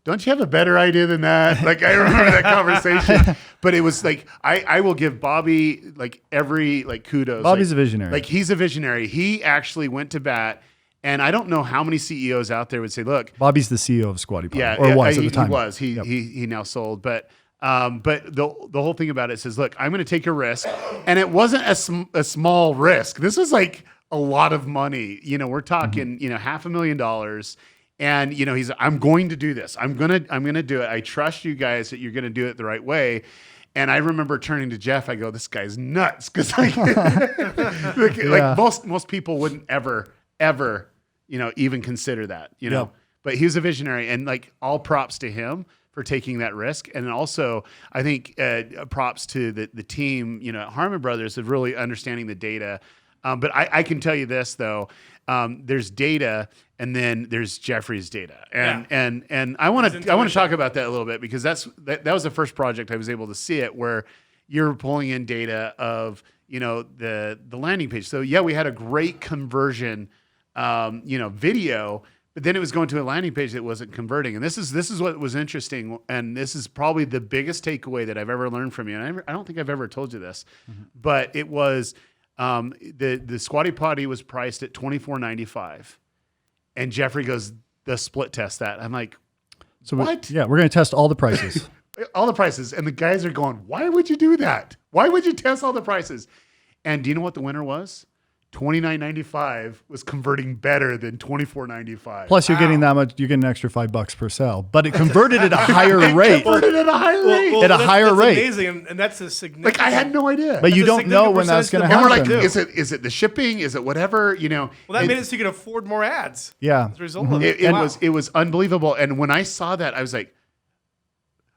don't you have a better idea than that? Like, I remember that conversation, but it was like, I will give Bobby like every kudos. Bobby's a visionary. Like, he's a visionary. He actually went to bat. And I don't know how many CEOs out there would say, look, Bobby's the CEO of Squatty Potty, was at the time. He was. He now sold. But the whole thing about it says, look, I'm going to take a risk. And it wasn't a small risk. This was like a lot of money. We're talking, $500,000. And, I'm going to do this. I'm going to do it. I trust you guys that you're going to do it the right way. And I remember turning to Jeff. I go, this guy's nuts. Because like most people wouldn't ever, even consider that, but he was a visionary, and like all props to him for taking that risk. And also I think props to the team, at Harmon Brothers of really understanding the data. But I can tell you this though, there's data and then there's Jeffrey's data. And I want to talk about that a little bit because that was the first project I was able to see it where you're pulling in data of, the landing page. So we had a great conversion video, but then it was going to a landing page that wasn't converting. And this is what was interesting. And this is probably the biggest takeaway that I've ever learned from you. And I don't think I've ever told you this, but it was, the Squatty Potty was priced at $24.95. And Jeffrey goes, the split test that. I'm like, so what? We're going to test all the prices. All the prices. And the guys are going, why would you do that? Why would you test all the prices? And do you know what the winner was? $29.95 was converting better than $24.95. Plus, you're getting that much. You get an extra $5 per sale, but it converted at a higher rate. At a higher rate. Amazing, and that's a significant. Like I had no idea. But you don't know when that's going to happen. And we're like, is it the shipping? Is it whatever? Well, that made it so you could afford more ads. Yeah. As a result of it. It was unbelievable. And when I saw that, I was like,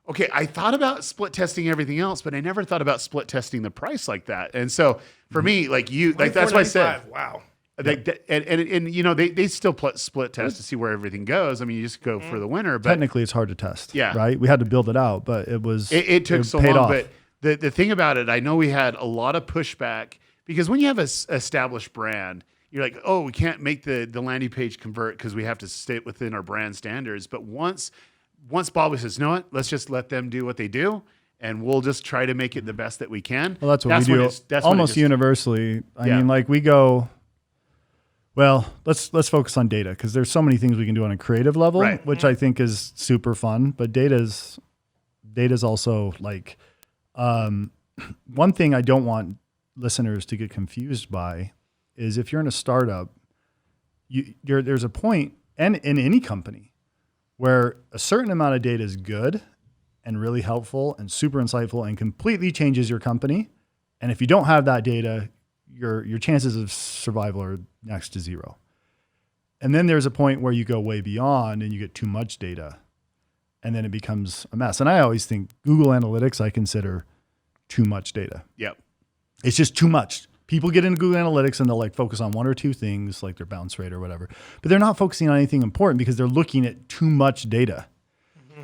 okay, I thought about split testing everything else, but I never thought about split testing the price like that. And so for me, that's why I said, wow. They still split test to see where everything goes. I mean, you just go for the winner. But technically, it's hard to test. Yeah, right. We had to build it out, but it took so long. Off. But the thing about it, I know we had a lot of pushback because when you have an established brand, you're like, oh, we can't make the landing page convert because we have to stay within our brand standards. But once Bobby says, no, let's just let them do what they do, and we'll just try to make it the best that we can. Well, that's what we do almost universally. I mean, like we go, well, let's focus on data because there's so many things we can do on a creative level, which I think is super fun. But data's also like one thing I don't want listeners to get confused by is if you're in a startup, there's a point, and in any company, where a certain amount of data is good and really helpful and super insightful and completely changes your company. And if you don't have that data, your chances of survival are next to zero. And then there's a point where you go way beyond and you get too much data and then it becomes a mess. And I always think Google Analytics, I consider too much data. Yep. It's just too much. People get into Google Analytics and they'll like focus on one or two things like their bounce rate or whatever, but they're not focusing on anything important because they're looking at too much data.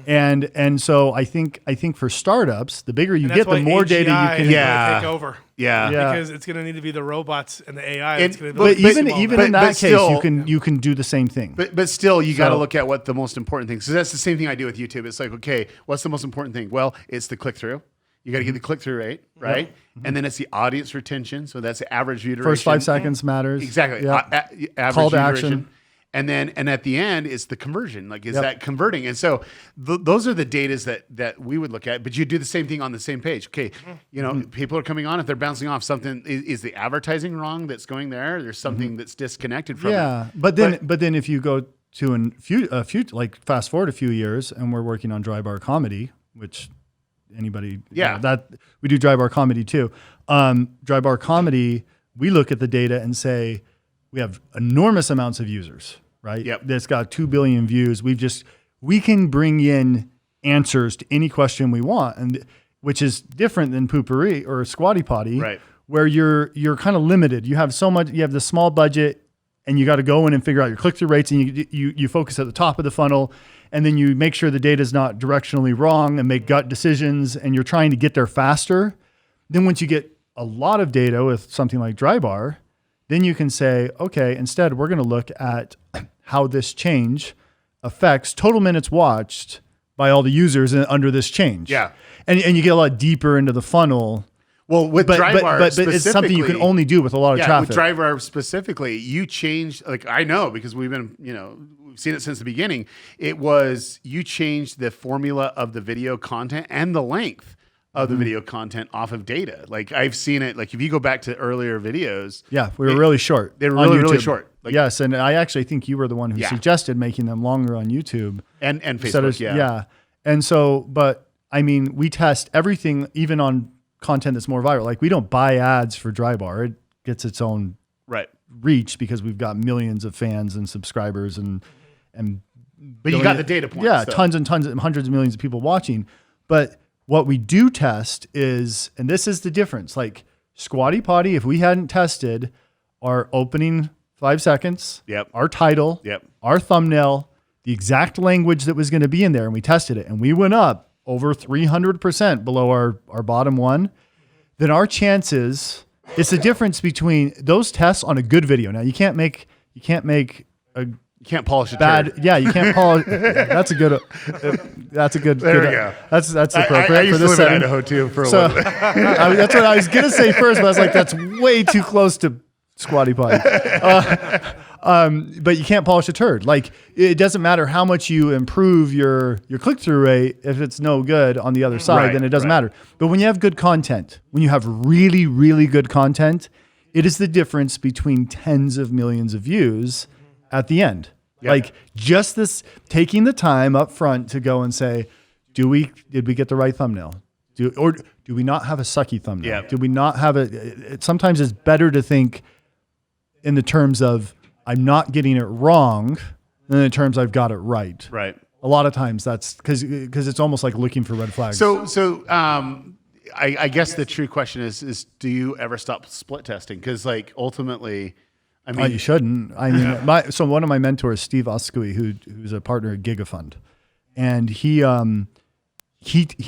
And so I think for startups, the bigger you get, the more data you can take over. Yeah. Because it's going to need to be the robots and the AI. But even in that case, you can do the same thing. But still, you got to look at what the most important thing. So that's the same thing I do with YouTube. It's like, okay, what's the most important thing? Well, it's the click through. You got to get the click-through rate, right? Mm-hmm. And then it's the audience retention. So that's the average view duration. First 5 seconds matters. Exactly. Yep. Average Call to view action. duration. And at the end, it's the conversion. Like, is that converting? And so those are the data that we would look at. But you do the same thing on the same page. Okay, people are coming on. If they're bouncing off something, is the advertising wrong that's going there? There's something that's disconnected from it. Yeah, but then if you go to a few like fast forward a few years, and we're working on Dry Bar Comedy, which anybody that we do Dry Bar Comedy too. Dry Bar Comedy, we look at the data and say we have enormous amounts of users, right? Yep. That's got 2 billion views. We can bring in answers to any question we want, and which is different than Poopery or Squatty Potty, right? Where you're kind of limited. You have so much. You have the small budget, and you got to go in and figure out your click-through rates, and you focus at the top of the funnel, and then you make sure the data is not directionally wrong and make gut decisions, and you're trying to get there faster. Then once you get a lot of data with something like Dry Bar, then you can say, okay, instead we're going to look at how this change affects total minutes watched by all the users under this change. Yeah. And you get a lot deeper into the funnel. Well, with Dry Bar but it's something you can only do with a lot of traffic. With Dry Bar specifically, you changed, like I know because we've seen it since the beginning. It was, you changed the formula of the video content and the length of the video content off of data. Like I've seen it, like if you go back to earlier videos. Yeah, we were really short. They were really short. Like, yes, and I actually think you were the one who suggested making them longer on YouTube. And Facebook, Yeah. And so, but I mean, we test everything, even on content that's more viral. Like we don't buy ads for Dry Bar. It gets its own reach because we've got millions of fans and subscribers but you got the data points. Yeah, tons and tons, hundreds of millions of people watching. But what we do test is, and this is the difference, like Squatty Potty, if we hadn't tested our opening 5 seconds, our title, our thumbnail, the exact language that was going to be in there, and we tested it, and we went up over 300% below our bottom one, then our chances, it's the difference between those tests on a good video. Now you can't polish a bad. Turd. Yeah, you can't polish. That's a good. There we go. That's appropriate I used for this to live in setting. Idaho too for a So little bit. that's what I was gonna say first, but I was like, that's way too close to Squatty Potty. But you can't polish a turd. Like it doesn't matter how much you improve your click-through rate if it's no good on the other side, then it doesn't matter. But when you have good content, when you have really, really good content, it is the difference between tens of millions of views at the end. Like just this, taking the time up front to go and say, did we get the right thumbnail? Or do we not have a sucky thumbnail? Do we not have sometimes it's better to think in the terms of I'm not getting it wrong than in the terms I've got it right. Right. A lot of times that's because it's almost like looking for red flags. So I guess the true question is do you ever stop split testing? Because like ultimately, I mean, you shouldn't. I mean, so one of my mentors, Steve Oskui, who's a partner at GigaFund, and he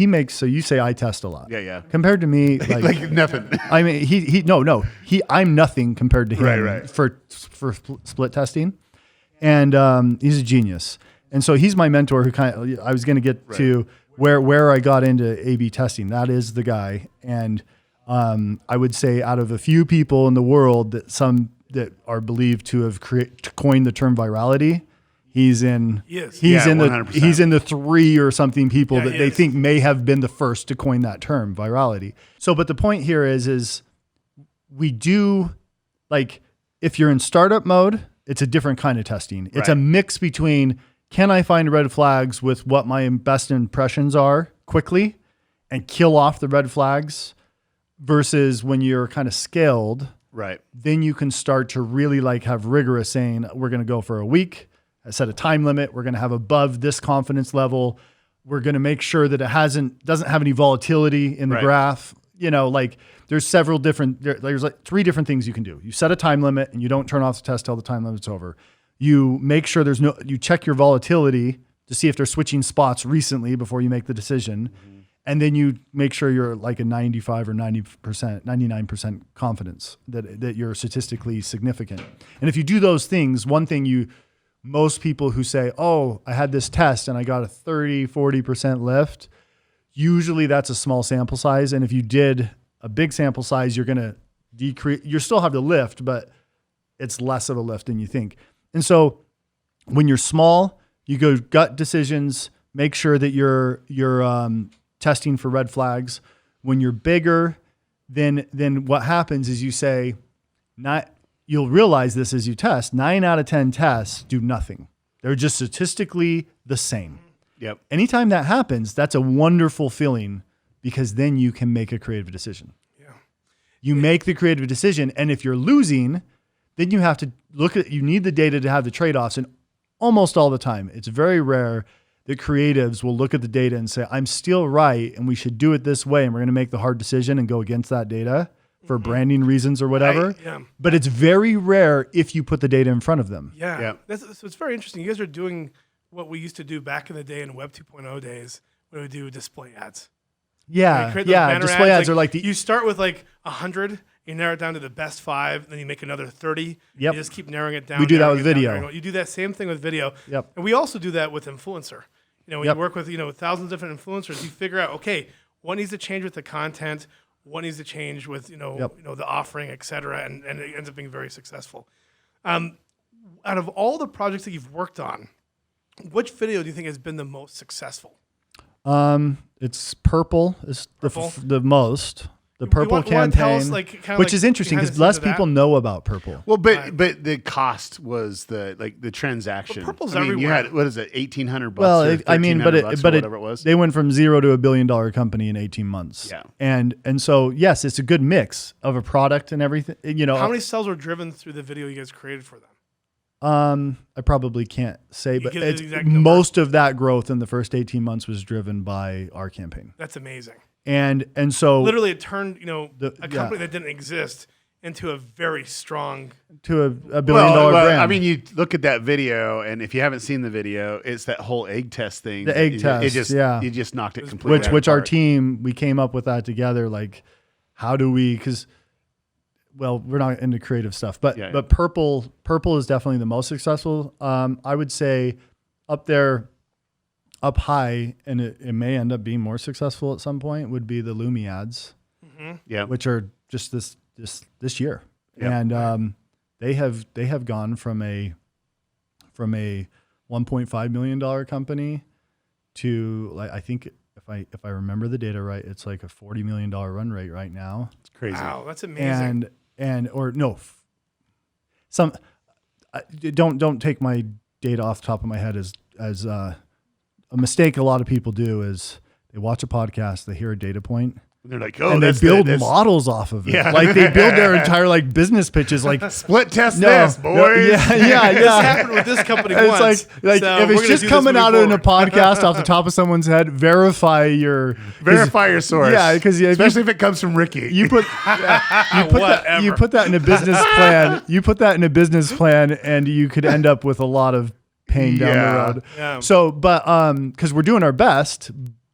makes, so you say I test a lot. Yeah. Compared to me, like nothing. I mean, I'm nothing compared to him Right. for split testing, and he's a genius. And so he's my mentor who I was going to get to where I got into A/B testing. That is the guy. And I would say out of a few people in the world that are believed to have coined the term virality, he's in the 3 or something people that they think may have been the first to coin that term, virality. So, but the point here is we do, like, if you're in startup mode, it's a different kind of testing. It's a mix between, can I find red flags with what my best impressions are quickly and kill off the red flags, versus when you're kind of scaled, then you can start to really like have rigorous saying, we're going to go for a week, set a time limit. We're going to have above this confidence level. We're going to make sure that it doesn't have any volatility in the graph. You know, like there's several different, there's like 3 different things you can do. You set a time limit and you don't turn off the test till the time limit's over. You make sure you check your volatility to see if they're switching spots recently before you make the decision. Mm-hmm. And then you make sure you're like a 95 or 90%, 99% confidence that you're statistically significant. And if you do those things, one thing most people who say, oh, I had this test and I got a 30, 40% lift, usually that's a small sample size. And if you did a big sample size, you're going to decrease, you still have the lift, but it's less of a lift than you think. And so when you're small, you go gut decisions, make sure that you're testing for red flags. When you're bigger, then what happens is you say, you'll realize this as you test, 9 out of 10 tests do nothing. They're just statistically the same. Yep. Anytime that happens, that's a wonderful feeling because then you can make a creative decision. Yeah. You make the creative decision. And if you're losing, then you have to you need the data to have the trade-offs. And almost all the time, it's very rare that creatives will look at the data and say, I'm still right and we should do it this way. And we're going to make the hard decision and go against that data for branding reasons or whatever. But it's very rare if you put the data in front of them. So it's very interesting. You guys are doing what we used to do back in the day in Web 2.0 days when we do display ads. Display ads are like you start with like 100, you narrow it down to the best 5, then you make another 30. You just keep narrowing it down. We do that with video. You do that same thing with video. And we also do that with influencer. When you work with thousands of different influencers, you figure out, okay, what needs to change with the content, what needs to change with the offering, et cetera, and it ends up being very successful. Out of all the projects that you've worked on, which video do you think has been the most successful? It's Purple is the most. The Purple campaign, which is interesting because less people know about Purple. Well, but the cost was the transaction. But Purple's everywhere. You had what is it, $1,800? Well, whatever it was. They went from $0 to $1 billion company in 18 months. Yeah, and so yes, it's a good mix of a product and everything. How many sales were driven through the video you guys created for them? I probably can't say, but most of that growth in the first 18 months was driven by our campaign. That's amazing. And so literally it turned, a company that didn't exist into a very strong to a $1 billion brand. I mean, you look at that video, and if you haven't seen the video, it's that whole egg test thing. The egg test, you just knocked it completely. Which our team, we came up with that together. Like, how do we? Because we're not into creative stuff, but Purple is definitely the most successful. I would say up there. Up high, and it may end up being more successful at some point, would be the Lumi ads, which are just this year, and they have gone from a $1.5 million company to I think if I remember the data right, it's like a $40 million run rate right now. It's crazy. Wow, that's amazing. Don't take my data off the top of my head as a mistake a lot of people do is they watch a podcast, they hear a data point, they're like, and they build models off of it. Like they build their entire business pitches, like split test this, boys. This happened with this company once. It's like so if it's just coming out in a podcast off the top of someone's head, verify your source. Yeah, because especially if it comes from Ricky, you put that in a business plan. You put that in a business plan, and you could end up with a lot of pain down the road. Yeah. So, but because we're doing our best,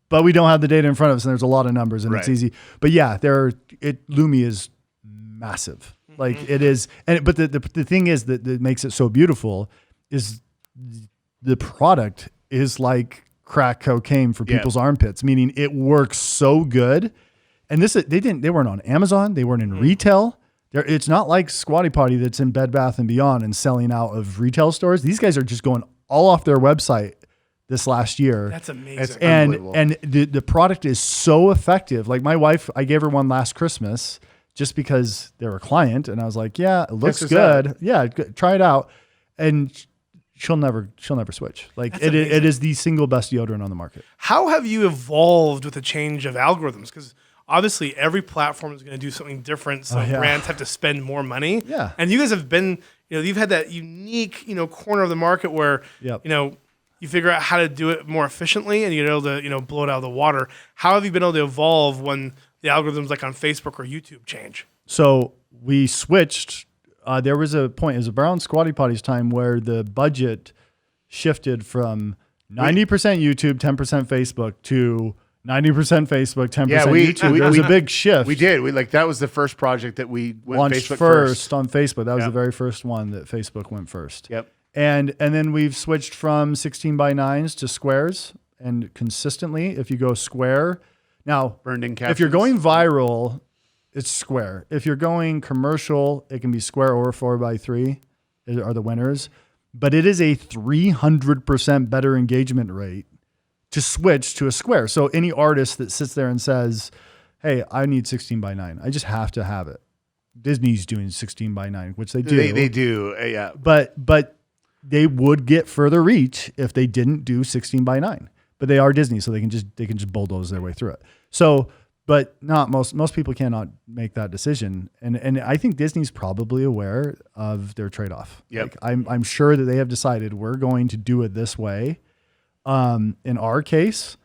but we don't have the data in front of us, and there's a lot of numbers, and it's easy. But yeah, Lumi is massive. Like it is, but the thing is that makes it so beautiful is the product is like crack cocaine for people's armpits, meaning it works so good. And they weren't on Amazon, they weren't in retail. It's not like Squatty Potty that's in Bed Bath & Beyond and selling out of retail stores. These guys are just going all off their website this last year. That's amazing. And the product is so effective. Like my wife, I gave her one last Christmas just because they're a client. And I was like, yeah, it looks good. Yeah, try it out. And she'll never switch. Like it is the single best deodorant on the market. How have you evolved with the change of algorithms? Because obviously, every platform is going to do something different, so brands have to spend more money. Yeah. And you guys have been, you've had that unique, corner of the market where, you figure out how to do it more efficiently, and you're able to, blow it out of the water. How have you been able to evolve when the algorithms like on Facebook or YouTube change? So we switched. There was a point, it was around Squatty Potty's time, where the budget shifted from 90% YouTube, 10% Facebook to 90% Facebook, 10% YouTube. There was a big shift. We did. That was the first project that we went launched Facebook first on Facebook. That was the very first one that Facebook went first. Yep. And then we've switched from 16:9s to squares. and consistently, if you go square, now, Burned in if you're captions. going viral, it's square. If you're going commercial, it can be square or 4x3 are the winners. But it is a 300% better engagement rate to switch to a square. So any artist that sits there and says, hey, I need 16:9, I just have to have it. Disney's doing 16:9, which they do. They do, yeah. But they would get further reach if they didn't do 16:9. But they are Disney, so they can just bulldoze their way through it. So, but not most people cannot make that decision, and I think Disney's probably aware of their trade-off. Yep. Like I'm sure that they have decided we're going to do it this way. In our case,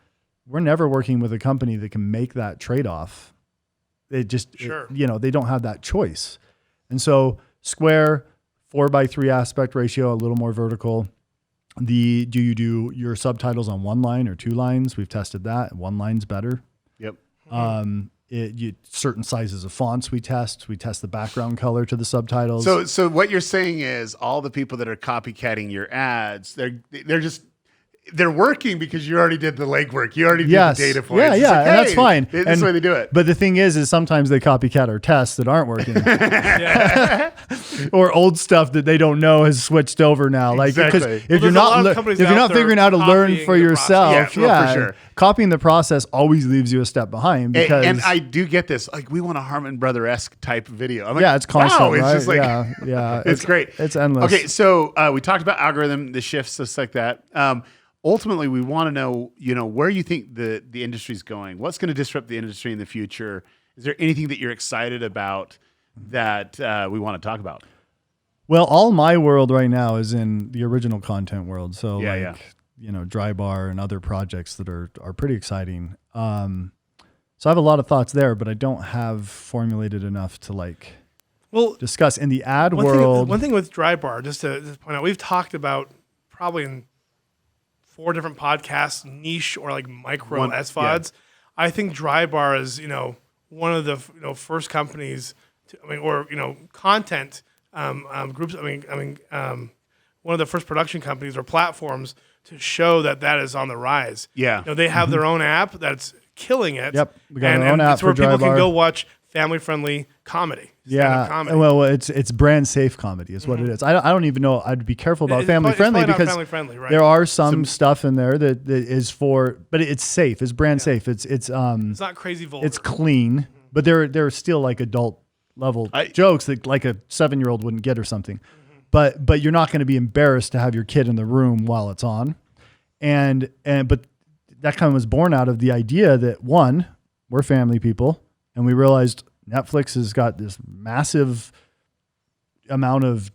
we're never working with a company that can make that trade-off. They just they don't have that choice, and so square 4x3 aspect ratio, a little more vertical. Do you do your subtitles on one line or two lines? We've tested that. One line's better. Yep. Certain sizes of fonts we test. We test the background color to the subtitles. So what you're saying is all the people that are copycatting your ads, they're working because you already did the legwork. You already did the data for it. Yeah, It's yeah, like, and that's fine. This is the way they do it. But the thing is sometimes they copycat our tests that aren't working. Or old stuff that they don't know has switched over now. Like, because Exactly. if you're not figuring out how to learn for yourself, for sure. Copying the process always leaves you a step behind. Because And I do get this. Like, we want a Harmon Brother-esque type video. I'm like, it's constant. wow, it's right? just like, yeah, it's great. It's endless. Okay, so we talked about algorithm, the shifts, just like that. Ultimately, we want to know, where you think the industry's going. What's going to disrupt the industry in the future? Is there anything that you're excited about that we want to talk about? Well, all my world right now is in the original content world. So Dry Bar and other projects that are pretty exciting. So I have a lot of thoughts there, but I don't have formulated enough to discuss in the ad world. One thing with Dry Bar, just to point out, we've talked about probably in 4 different podcasts, niche or like micro SVODs. Yeah. I think Dry Bar is, one of the first companies content groups. One of the first production companies or platforms to show that is on the rise. Yeah. They have their own app that's killing it. Yep. We got our own app it's where for Dry people Bar. can go watch family-friendly comedy. Yeah. Comedy. Well, it's brand safe comedy is what it is. I don't even know. I'd be careful about family friendly because right? there are some stuff in there that is for, but it's safe. It's brand safe. It's not crazy vulgar. It's clean, but there are still like adult level jokes that like a 7-year-old wouldn't get or something. But you're not going to be embarrassed to have your kid in the room while it's on. But that kind of was born out of the idea that, one, we're family people, and we realized Netflix has got this massive amount of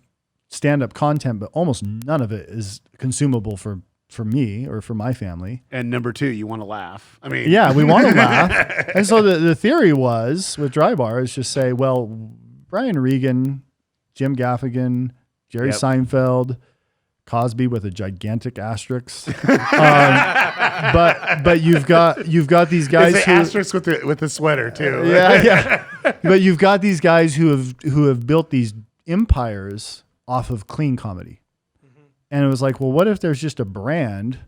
stand-up content, but almost none of it is consumable for me or for my family. And number 2, you want to laugh. I mean, yeah, we want to laugh. And so the theory was with Dry Bar is just say, well, Brian Regan, Jim Gaffigan, Jerry Seinfeld, Cosby with a gigantic asterisk. But you've got these guys who asterisk with the sweater too. Yeah. But you've got these guys who have built these empires off of clean comedy. Mm-hmm. And it was like, well, what if there's just a brand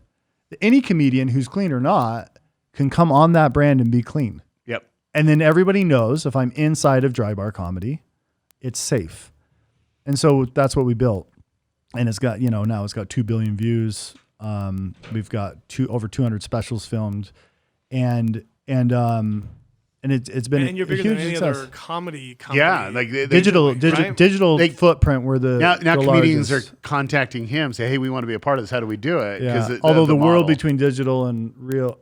that any comedian who's clean or not can come on that brand and be clean. Yep. And then everybody knows if I'm inside of Dry Bar Comedy, it's safe. And so that's what we built. And it's got, now it's got 2 billion views. We've got over 200 specials filmed, and it's been and you're bigger a huge than any success. other comedy company. Yeah, like digital footprint. Where now comedians largest. are contacting him, say, hey, we want to be a part of this. How do we do it? Yeah. Although the world between digital and real,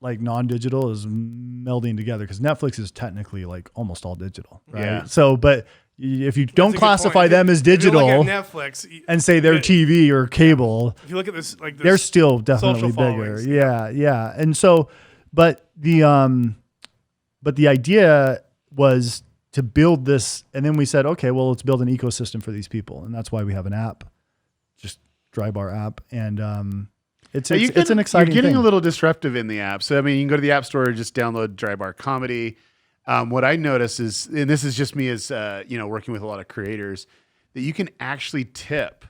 like non-digital, is melding together because Netflix is technically like almost all digital, right? Yeah. So, but if you don't classify them as digital Netflix, and say they're TV or cable, if you look at this, they're still definitely bigger. Yeah. And so, but the idea was to build this, and then we said, okay, well, let's build an ecosystem for these people, and that's why we have an app, just Dry Bar app, and it's an exciting. You're getting thing. a little disruptive in the app. So I mean, you can go to the App Store, just download Dry Bar Comedy. What I notice is, and this is just me as working with a lot of creators, that you can actually tip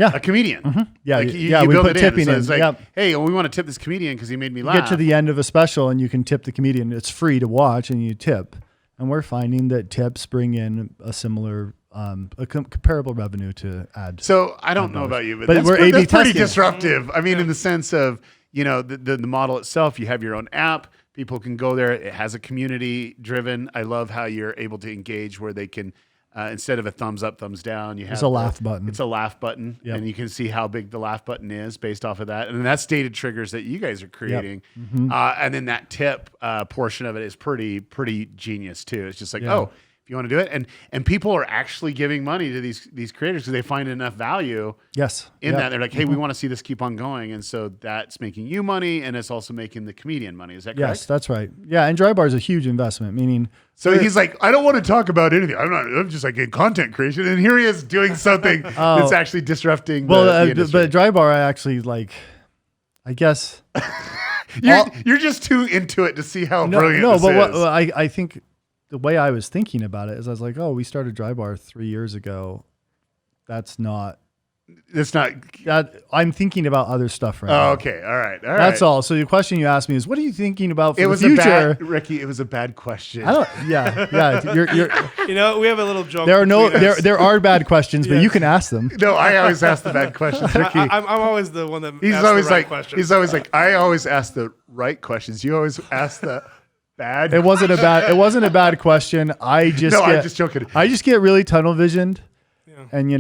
Yeah. a comedian. Yeah, Like, yeah, you we build put it tipping So in. it's like, Yep. hey, we want to tip this comedian because he made me You laugh. get to the end of a special and you can tip the comedian. It's free to watch and you tip. And we're finding that tips bring in a similar, comparable revenue to ad. So I don't know about you, but, But we're A/B that's pretty testing. disruptive. I mean, in the sense of, the model itself, you have your own app. People can go there. It has a community driven. I love how you're able to engage where they can, instead of a thumbs up, thumbs down, you have It's a laugh button. It's a laugh button, Yep. and you can see how big the laugh button is based off of that. And that's data triggers that you guys are creating. And then that tip portion of it is pretty genius too. It's just like, oh, if you want to do it, and people are actually giving money to these creators because they find enough value. Yes. In that, they're like, hey, we want to see this keep on going, and so that's making you money, and it's also making the comedian money. Is that correct? Yes, that's right. Yeah, and Dry Bar is a huge investment, meaning. So he's like, I don't want to talk about anything. I'm just like in content creation, and here he is doing something that's actually disrupting. the industry. But Dry Bar, I actually like. I guess. You're just too into it to see how brilliant this is. I think the way I was thinking about it is I was like, oh, we started Dry Bar 3 years ago. That's not. It's not. That I'm thinking about other stuff right now. Oh, okay. All right. That's all. So the question you asked me is, what are you thinking about for It the was future? Ricky. It was a bad question. I don't. Yeah. You're, We have a little joke. there are no. between us. There are bad questions, but you can ask them. No, I always ask the bad questions, Ricky. I'm always the one that He's asks always the right like. questions. He's always like. I always ask the right questions. You always ask the bad. It wasn't a bad question. I'm just joking. I just get really tunnel visioned, and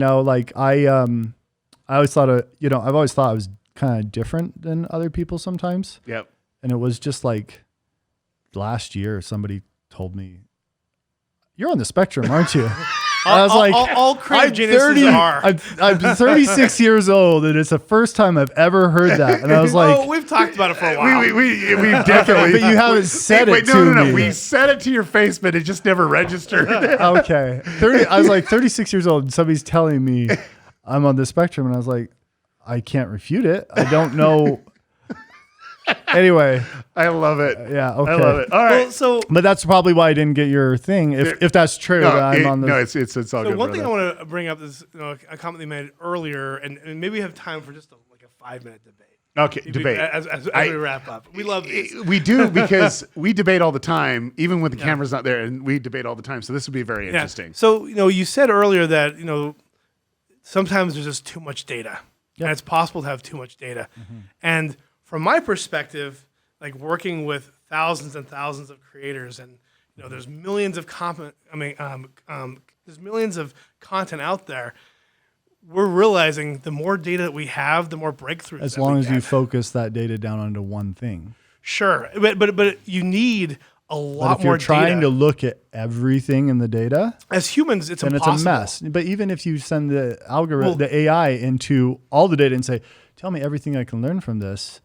I always thought I've always thought I was kind of different than other people sometimes. Yep. And it was just like last year somebody told me, "You're on the spectrum, aren't you?" I was like, all creative geniuses are. I'm 36 years old, and it's the first time I've ever heard that. And I was like, we've talked about it for a while. We definitely. but you haven't said it to no. me. We said it to your face, but it just never registered. Okay. I was like 36 years old, and somebody's telling me I'm on the spectrum, and I was like, I can't refute it. I don't know. Anyway. I love it. Yeah. Okay. I love it. All right. But that's probably why I didn't get your thing. If that's true, that I'm on the. No, it's all So good. one thing I want to bring up is a comment they made earlier, and maybe we have time for just a 5-minute debate. Okay, debate. As we wrap up. We love these. We do because we debate all the time, even when the camera's not there, and we debate all the time. So this would be very interesting. So you said earlier that sometimes there's just too much data, and it's possible to have too much data. And from my perspective, like working with thousands and thousands of creators, and there's millions of there's millions of content out there. We're realizing the more data that we have, the more breakthroughs. As long as you focus that data down onto one thing. Sure, but you need a lot if more you're trying data. to look at everything in the data, As humans, it's then impossible. it's a mess. But even if you send the algorithm, the AI into all the data and say, "Tell me everything I can learn from this,"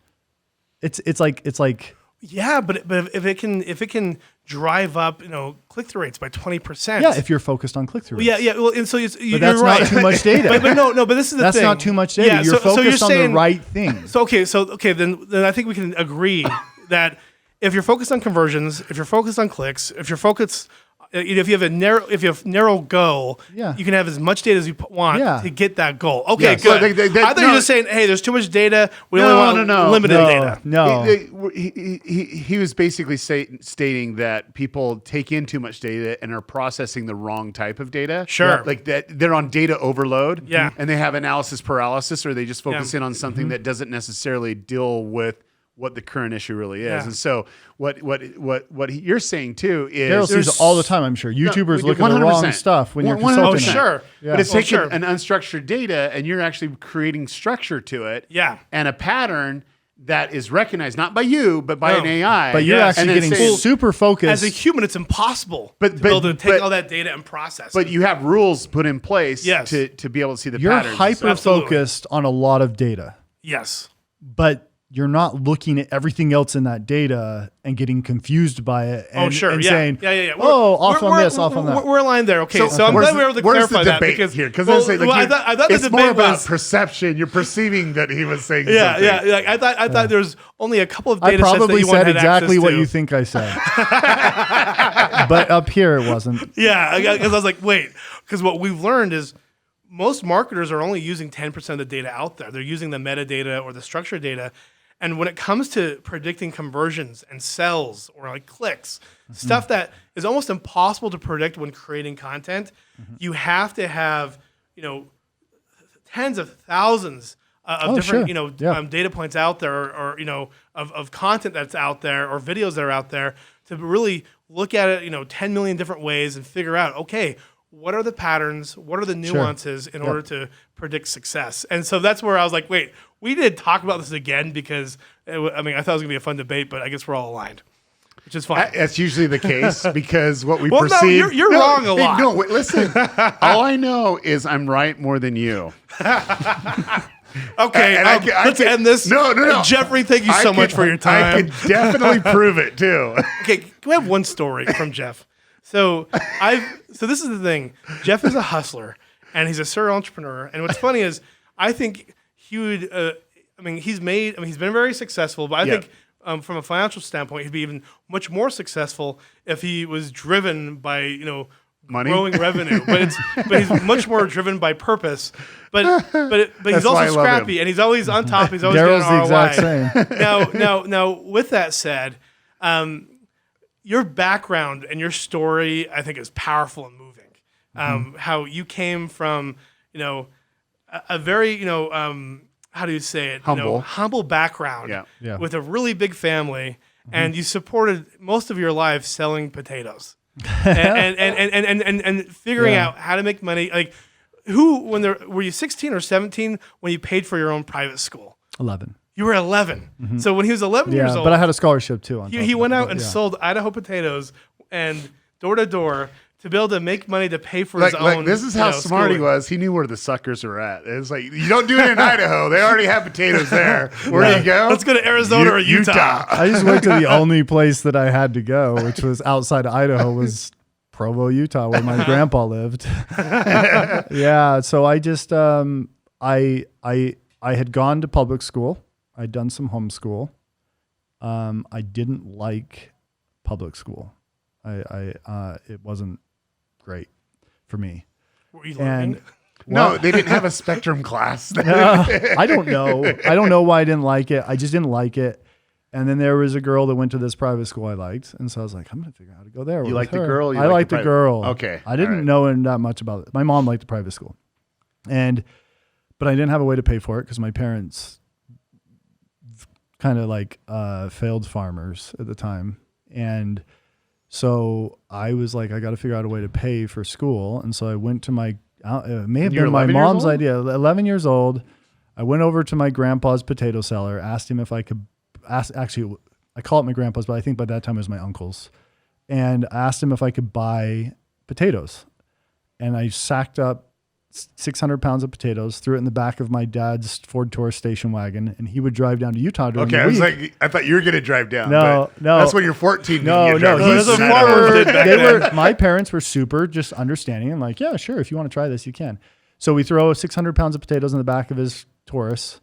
it's like. Yeah, but if it can drive up click-through rates by 20%. Yeah, if you're focused on click-through rates. Yeah. Well, and so But you're that's right. not too much data. but no. But this is the That's thing. not too much data. Yeah, You're focused on saying, the right things. So then I think we can agree that if you're focused on conversions, if you're focused on clicks, if you're focused, if you have narrow goal, you can have as much data as you want to get that goal. Okay, good. I thought you were just saying, hey, there's too much data. We only want limited data. No. He was basically stating that people take in too much data and are processing the wrong type of data. Sure. Like that they're on data overload. Yeah. And they have analysis paralysis, or they just focus in on something that doesn't necessarily deal with what the current issue really is. And so what you're saying too is Darryl sees it all the time, I'm sure. YouTubers look at the wrong stuff when you're 100%. consulting. Sure. But it's taking an unstructured data and you're actually creating structure to it. Yeah. And a pattern that is recognized not by you, but by an AI. But you're actually getting super focused. As a human, it's impossible to be able to take all that data and process But it. you have rules put in place to be able to see the You're patterns. hyper-focused on a lot of data. Yes. But you're not looking at everything else in that data and getting confused by it. And, saying, off on that. We're aligned there. Okay, so I'm glad we were able to clarify that because here, because I thought it's the more debate about was perception. You're perceiving that he was saying something. Like I thought there was only a couple of I data sets that probably you said had exactly access what to. you think I said. But up here it wasn't. Yeah, because I was like, wait, because what we've learned is most marketers are only using 10% of the data out there. They're using the metadata or the structured data. And when it comes to predicting conversions and sells or like clicks, stuff that is almost impossible to predict when creating content, you have to have, tens of thousands of different, data points out there or of content that's out there or videos that are out there to really look at it, 10 million different ways and figure out, okay, what are the patterns? What are the nuances in order to predict success? And so that's where I was like, wait, we did talk about this again because, I thought it was going to be a fun debate, but I guess we're all aligned, which is fine. That's usually the case because what we perceive. No, you're wrong a lot. No, wait, listen. All I know is I'm right more than you. Okay, let's end this. No. Jeffrey, thank you so much for your time. I could definitely prove it too. Okay, can we have one story from Jeff? So this is the thing. Jeff is a hustler and he's a serial entrepreneur. And what's funny is I think he would. He's been very successul, but I think from a financial standpoint, he'd be even much more successful if he was driven by money, growing revenue. But he's much more driven by purpose. But he's also scrappy and he's always on top. He's always Darrell's getting ROI. the exact same. Now, with that said, your background and your story, I think, is powerful and moving. How you came from, a very, how do you say it? Humble background with a really big family, and you supported most of your life selling potatoes and figuring out how to make money. Like, were you 16 or 17 when you paid for your own private school? 11. You were 11. So when he was 11 years old, but I had a scholarship too. He went out and sold Idaho potatoes and door to door to be able to make money to pay for his own. This is how smart he was. He knew where the suckers were at. It's like, you don't do it in Idaho. They already have potatoes there. Where do you go? Let's go to Arizona or Utah. I just went to the only place that I had to go, which was outside of Idaho, was Provo, Utah, where my grandpa lived. So I just I had gone to public school. I'd done some homeschool. I didn't like public school. It wasn't great for me. Were you learning? No, they didn't have a spectrum class. I don't know. I don't know why I didn't like it. I just didn't like it. And then there was a girl that went to this private school I liked. And so I was like, I'm going to figure out how to go there. You like the girl? I liked the girl. Okay. I didn't know that much about it. My mom liked the private school. But I didn't have a way to pay for it because my parents kind of like failed farmers at the time. And so I was like, I got to figure out a way to pay for school. And so I went to it may have been my mom's idea. 11 years old. I went over to my grandpa's potato cellar, asked him if I could actually, I call it my grandpa's, but I think by that time it was my uncle's. And I asked him if I could buy potatoes. And I sacked up 600 pounds of potatoes, threw it in the back of my dad's Ford Taurus station wagon, and he would drive down to Utah during the week. I thought you were going to drive down. No. That's when you're 14. No. My parents were super just understanding and like, yeah, sure. If you want to try this, you can. So we throw 600 pounds of potatoes in the back of his Taurus,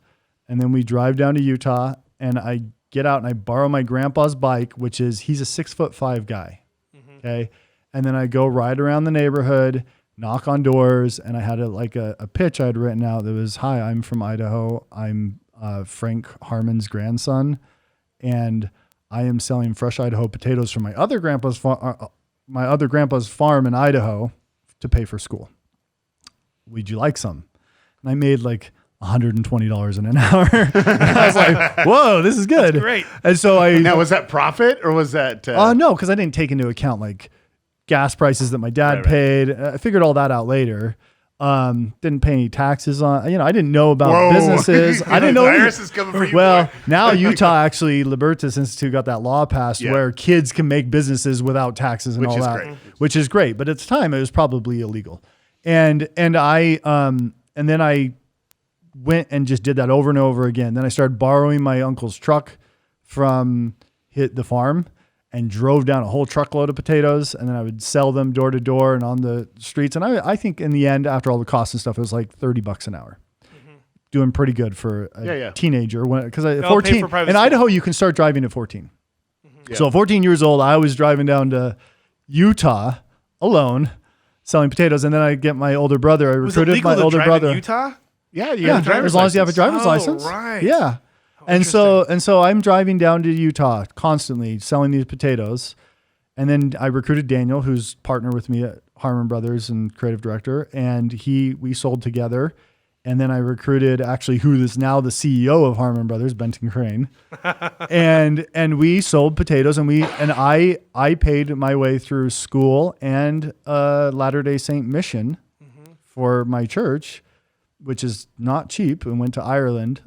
and then we drive down to Utah, and I get out and I borrow my grandpa's bike, which is, he's a 6'5" guy. Okay. And then I go ride around the neighborhood, knock on doors, and I had a pitch I had written out that was, "Hi, I'm from Idaho. I'm Frank Harmon's grandson, and I am selling fresh Idaho potatoes from my other grandpa's farm in Idaho to pay for school. Would you like some?" And I made like $120 in an hour. I was like, "Whoa, this is good." That's great. And so now, was that profit or was that? No, because I didn't take into account like gas prices that my dad paid. I figured all that out later. Didn't pay any taxes on, I didn't know about businesses. I didn't know. IRS is coming for you. Well, now Utah actually, Libertas Institute got that law passed where kids can make businesses without taxes and all that, which is great. But at the time it was probably illegal. And then I went and just did that over and over again. Then I started borrowing my uncle's truck from the farm and drove down a whole truckload of potatoes, and then I would sell them door to door and on the streets. And I think in the end, after all the costs and stuff, it was like $30 an hour. Doing pretty good for a teenager. Because at 14, in Idaho, you can start driving at 14. So at 14 years old, I was driving down to Utah alone, selling potatoes. And then I get my older brother. I Was it recruited legal my to older drive brother. in Utah? Yeah, you have a driver's as long as you have a driver's Oh, license. right. Yeah. And so I'm driving down to Utah constantly selling these potatoes. And then I recruited Daniel, who's partner with me at Harmon Brothers and creative director. And we sold together. And then I recruited actually who is now the CEO of Harmon Brothers, Benton Crane. and we sold potatoes and I paid my way through school and Latter-day Saint mission for my church, which is not cheap, and went to Ireland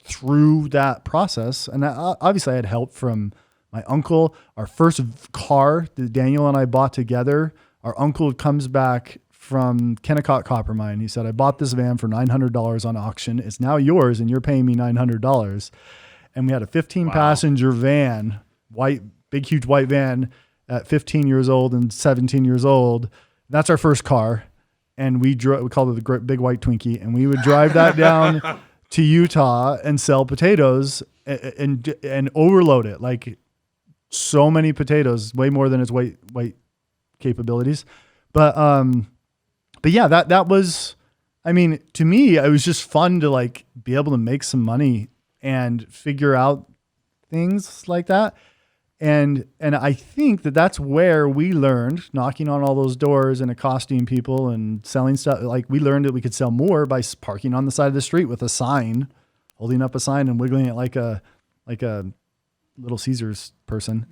through that process. And obviously I had help from my uncle. Our first car that Daniel and I bought together, our uncle comes back from Kennecott Copper Mine. He said, I bought this van for $900 on auction. It's now yours and you're paying me $900. And we had a 15 passenger van, big, huge white van at 15 years old and 17 years old. That's our first car. And we called it the Great Big White Twinkie. And we would drive that down to Utah and sell potatoes and overload it. Like so many potatoes, way more than its weight capabilities. But yeah, that was, I mean, to me, it was just fun to like be able to make some money and figure out things like that. And I think that's where we learned, knocking on all those doors and accosting people and selling stuff. Like we learned that we could sell more by parking on the side of the street with a sign, holding up a sign and wiggling it like a Little Caesars person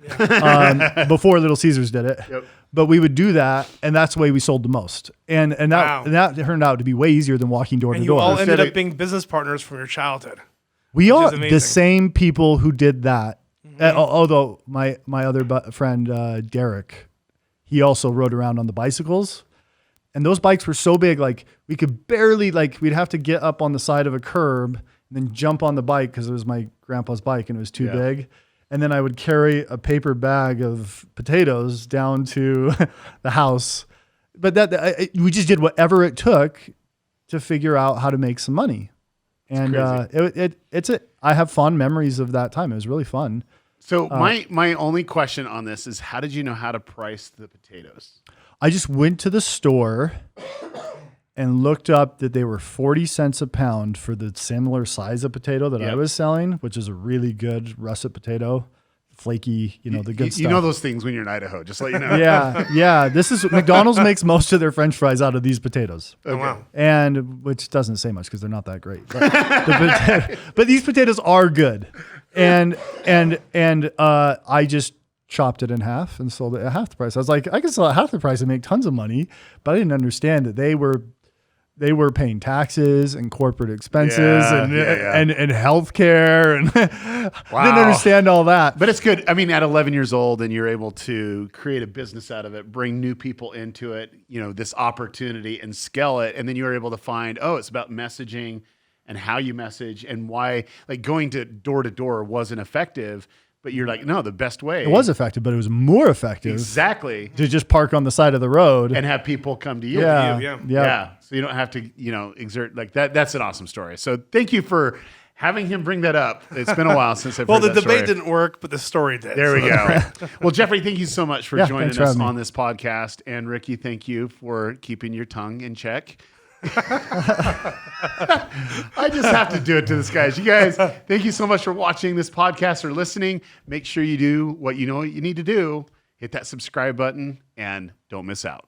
before Little Caesars did it. Yep. But we would do that, and that's the way we sold the most. And that turned out to be way easier than walking door to door. And you all ended up being business partners from your childhood. We are the same people who did that. Although my other friend, Derek, he also rode around on the bicycles. And those bikes were so big, like we could barely, we'd have to get up on the side of a curb and then jump on the bike because it was my grandpa's bike and it was too big. And then I would carry a paper bag of potatoes down to the house. But we just did whatever it took to figure out how to make some money. And I have fond memories of that time. It was really fun. So my only question on this is, how did you know how to price the potatoes? I just went to the store and looked up that they were 40 cents a pound for the similar size of potato that I was selling, which is a really good russet potato, flaky, the good stuff. You know those things when you're in Idaho, just let you know. Yeah. This is McDonald's makes most of their French fries out of these potatoes. Okay. Oh, wow. And which doesn't say much because they're not that great. But these potatoes are good. And I just chopped it in half and sold it at half the price. I was like, I can sell at half the price and make tons of money, but I didn't understand that they were paying taxes and corporate expenses and healthcare and I didn't understand all that. But it's good. I mean, at 11 years old and you're able to create a business out of it, bring new people into it, this opportunity and scale it. And then you're able to find, it's about messaging and how you message and why going to door wasn't effective. But you're like, no, the best way. It was effective, but it was more effective. Exactly. To just park on the side of the road. And have people come to you. Yeah. So you don't have to, exert like that. That's an awesome story. So thank you for having him bring that up. It's been a while since I've heard that story. Well, the debate didn't work, but the story did. There we go. Well, Jeffrey, thank you so much for joining us on this podcast. And Ricky, thank you for keeping your tongue in check. I just have to do it to this guys. You guys, thank you so much for watching this podcast or listening. Make sure you do what you know you need to do. Hit that subscribe button and don't miss out.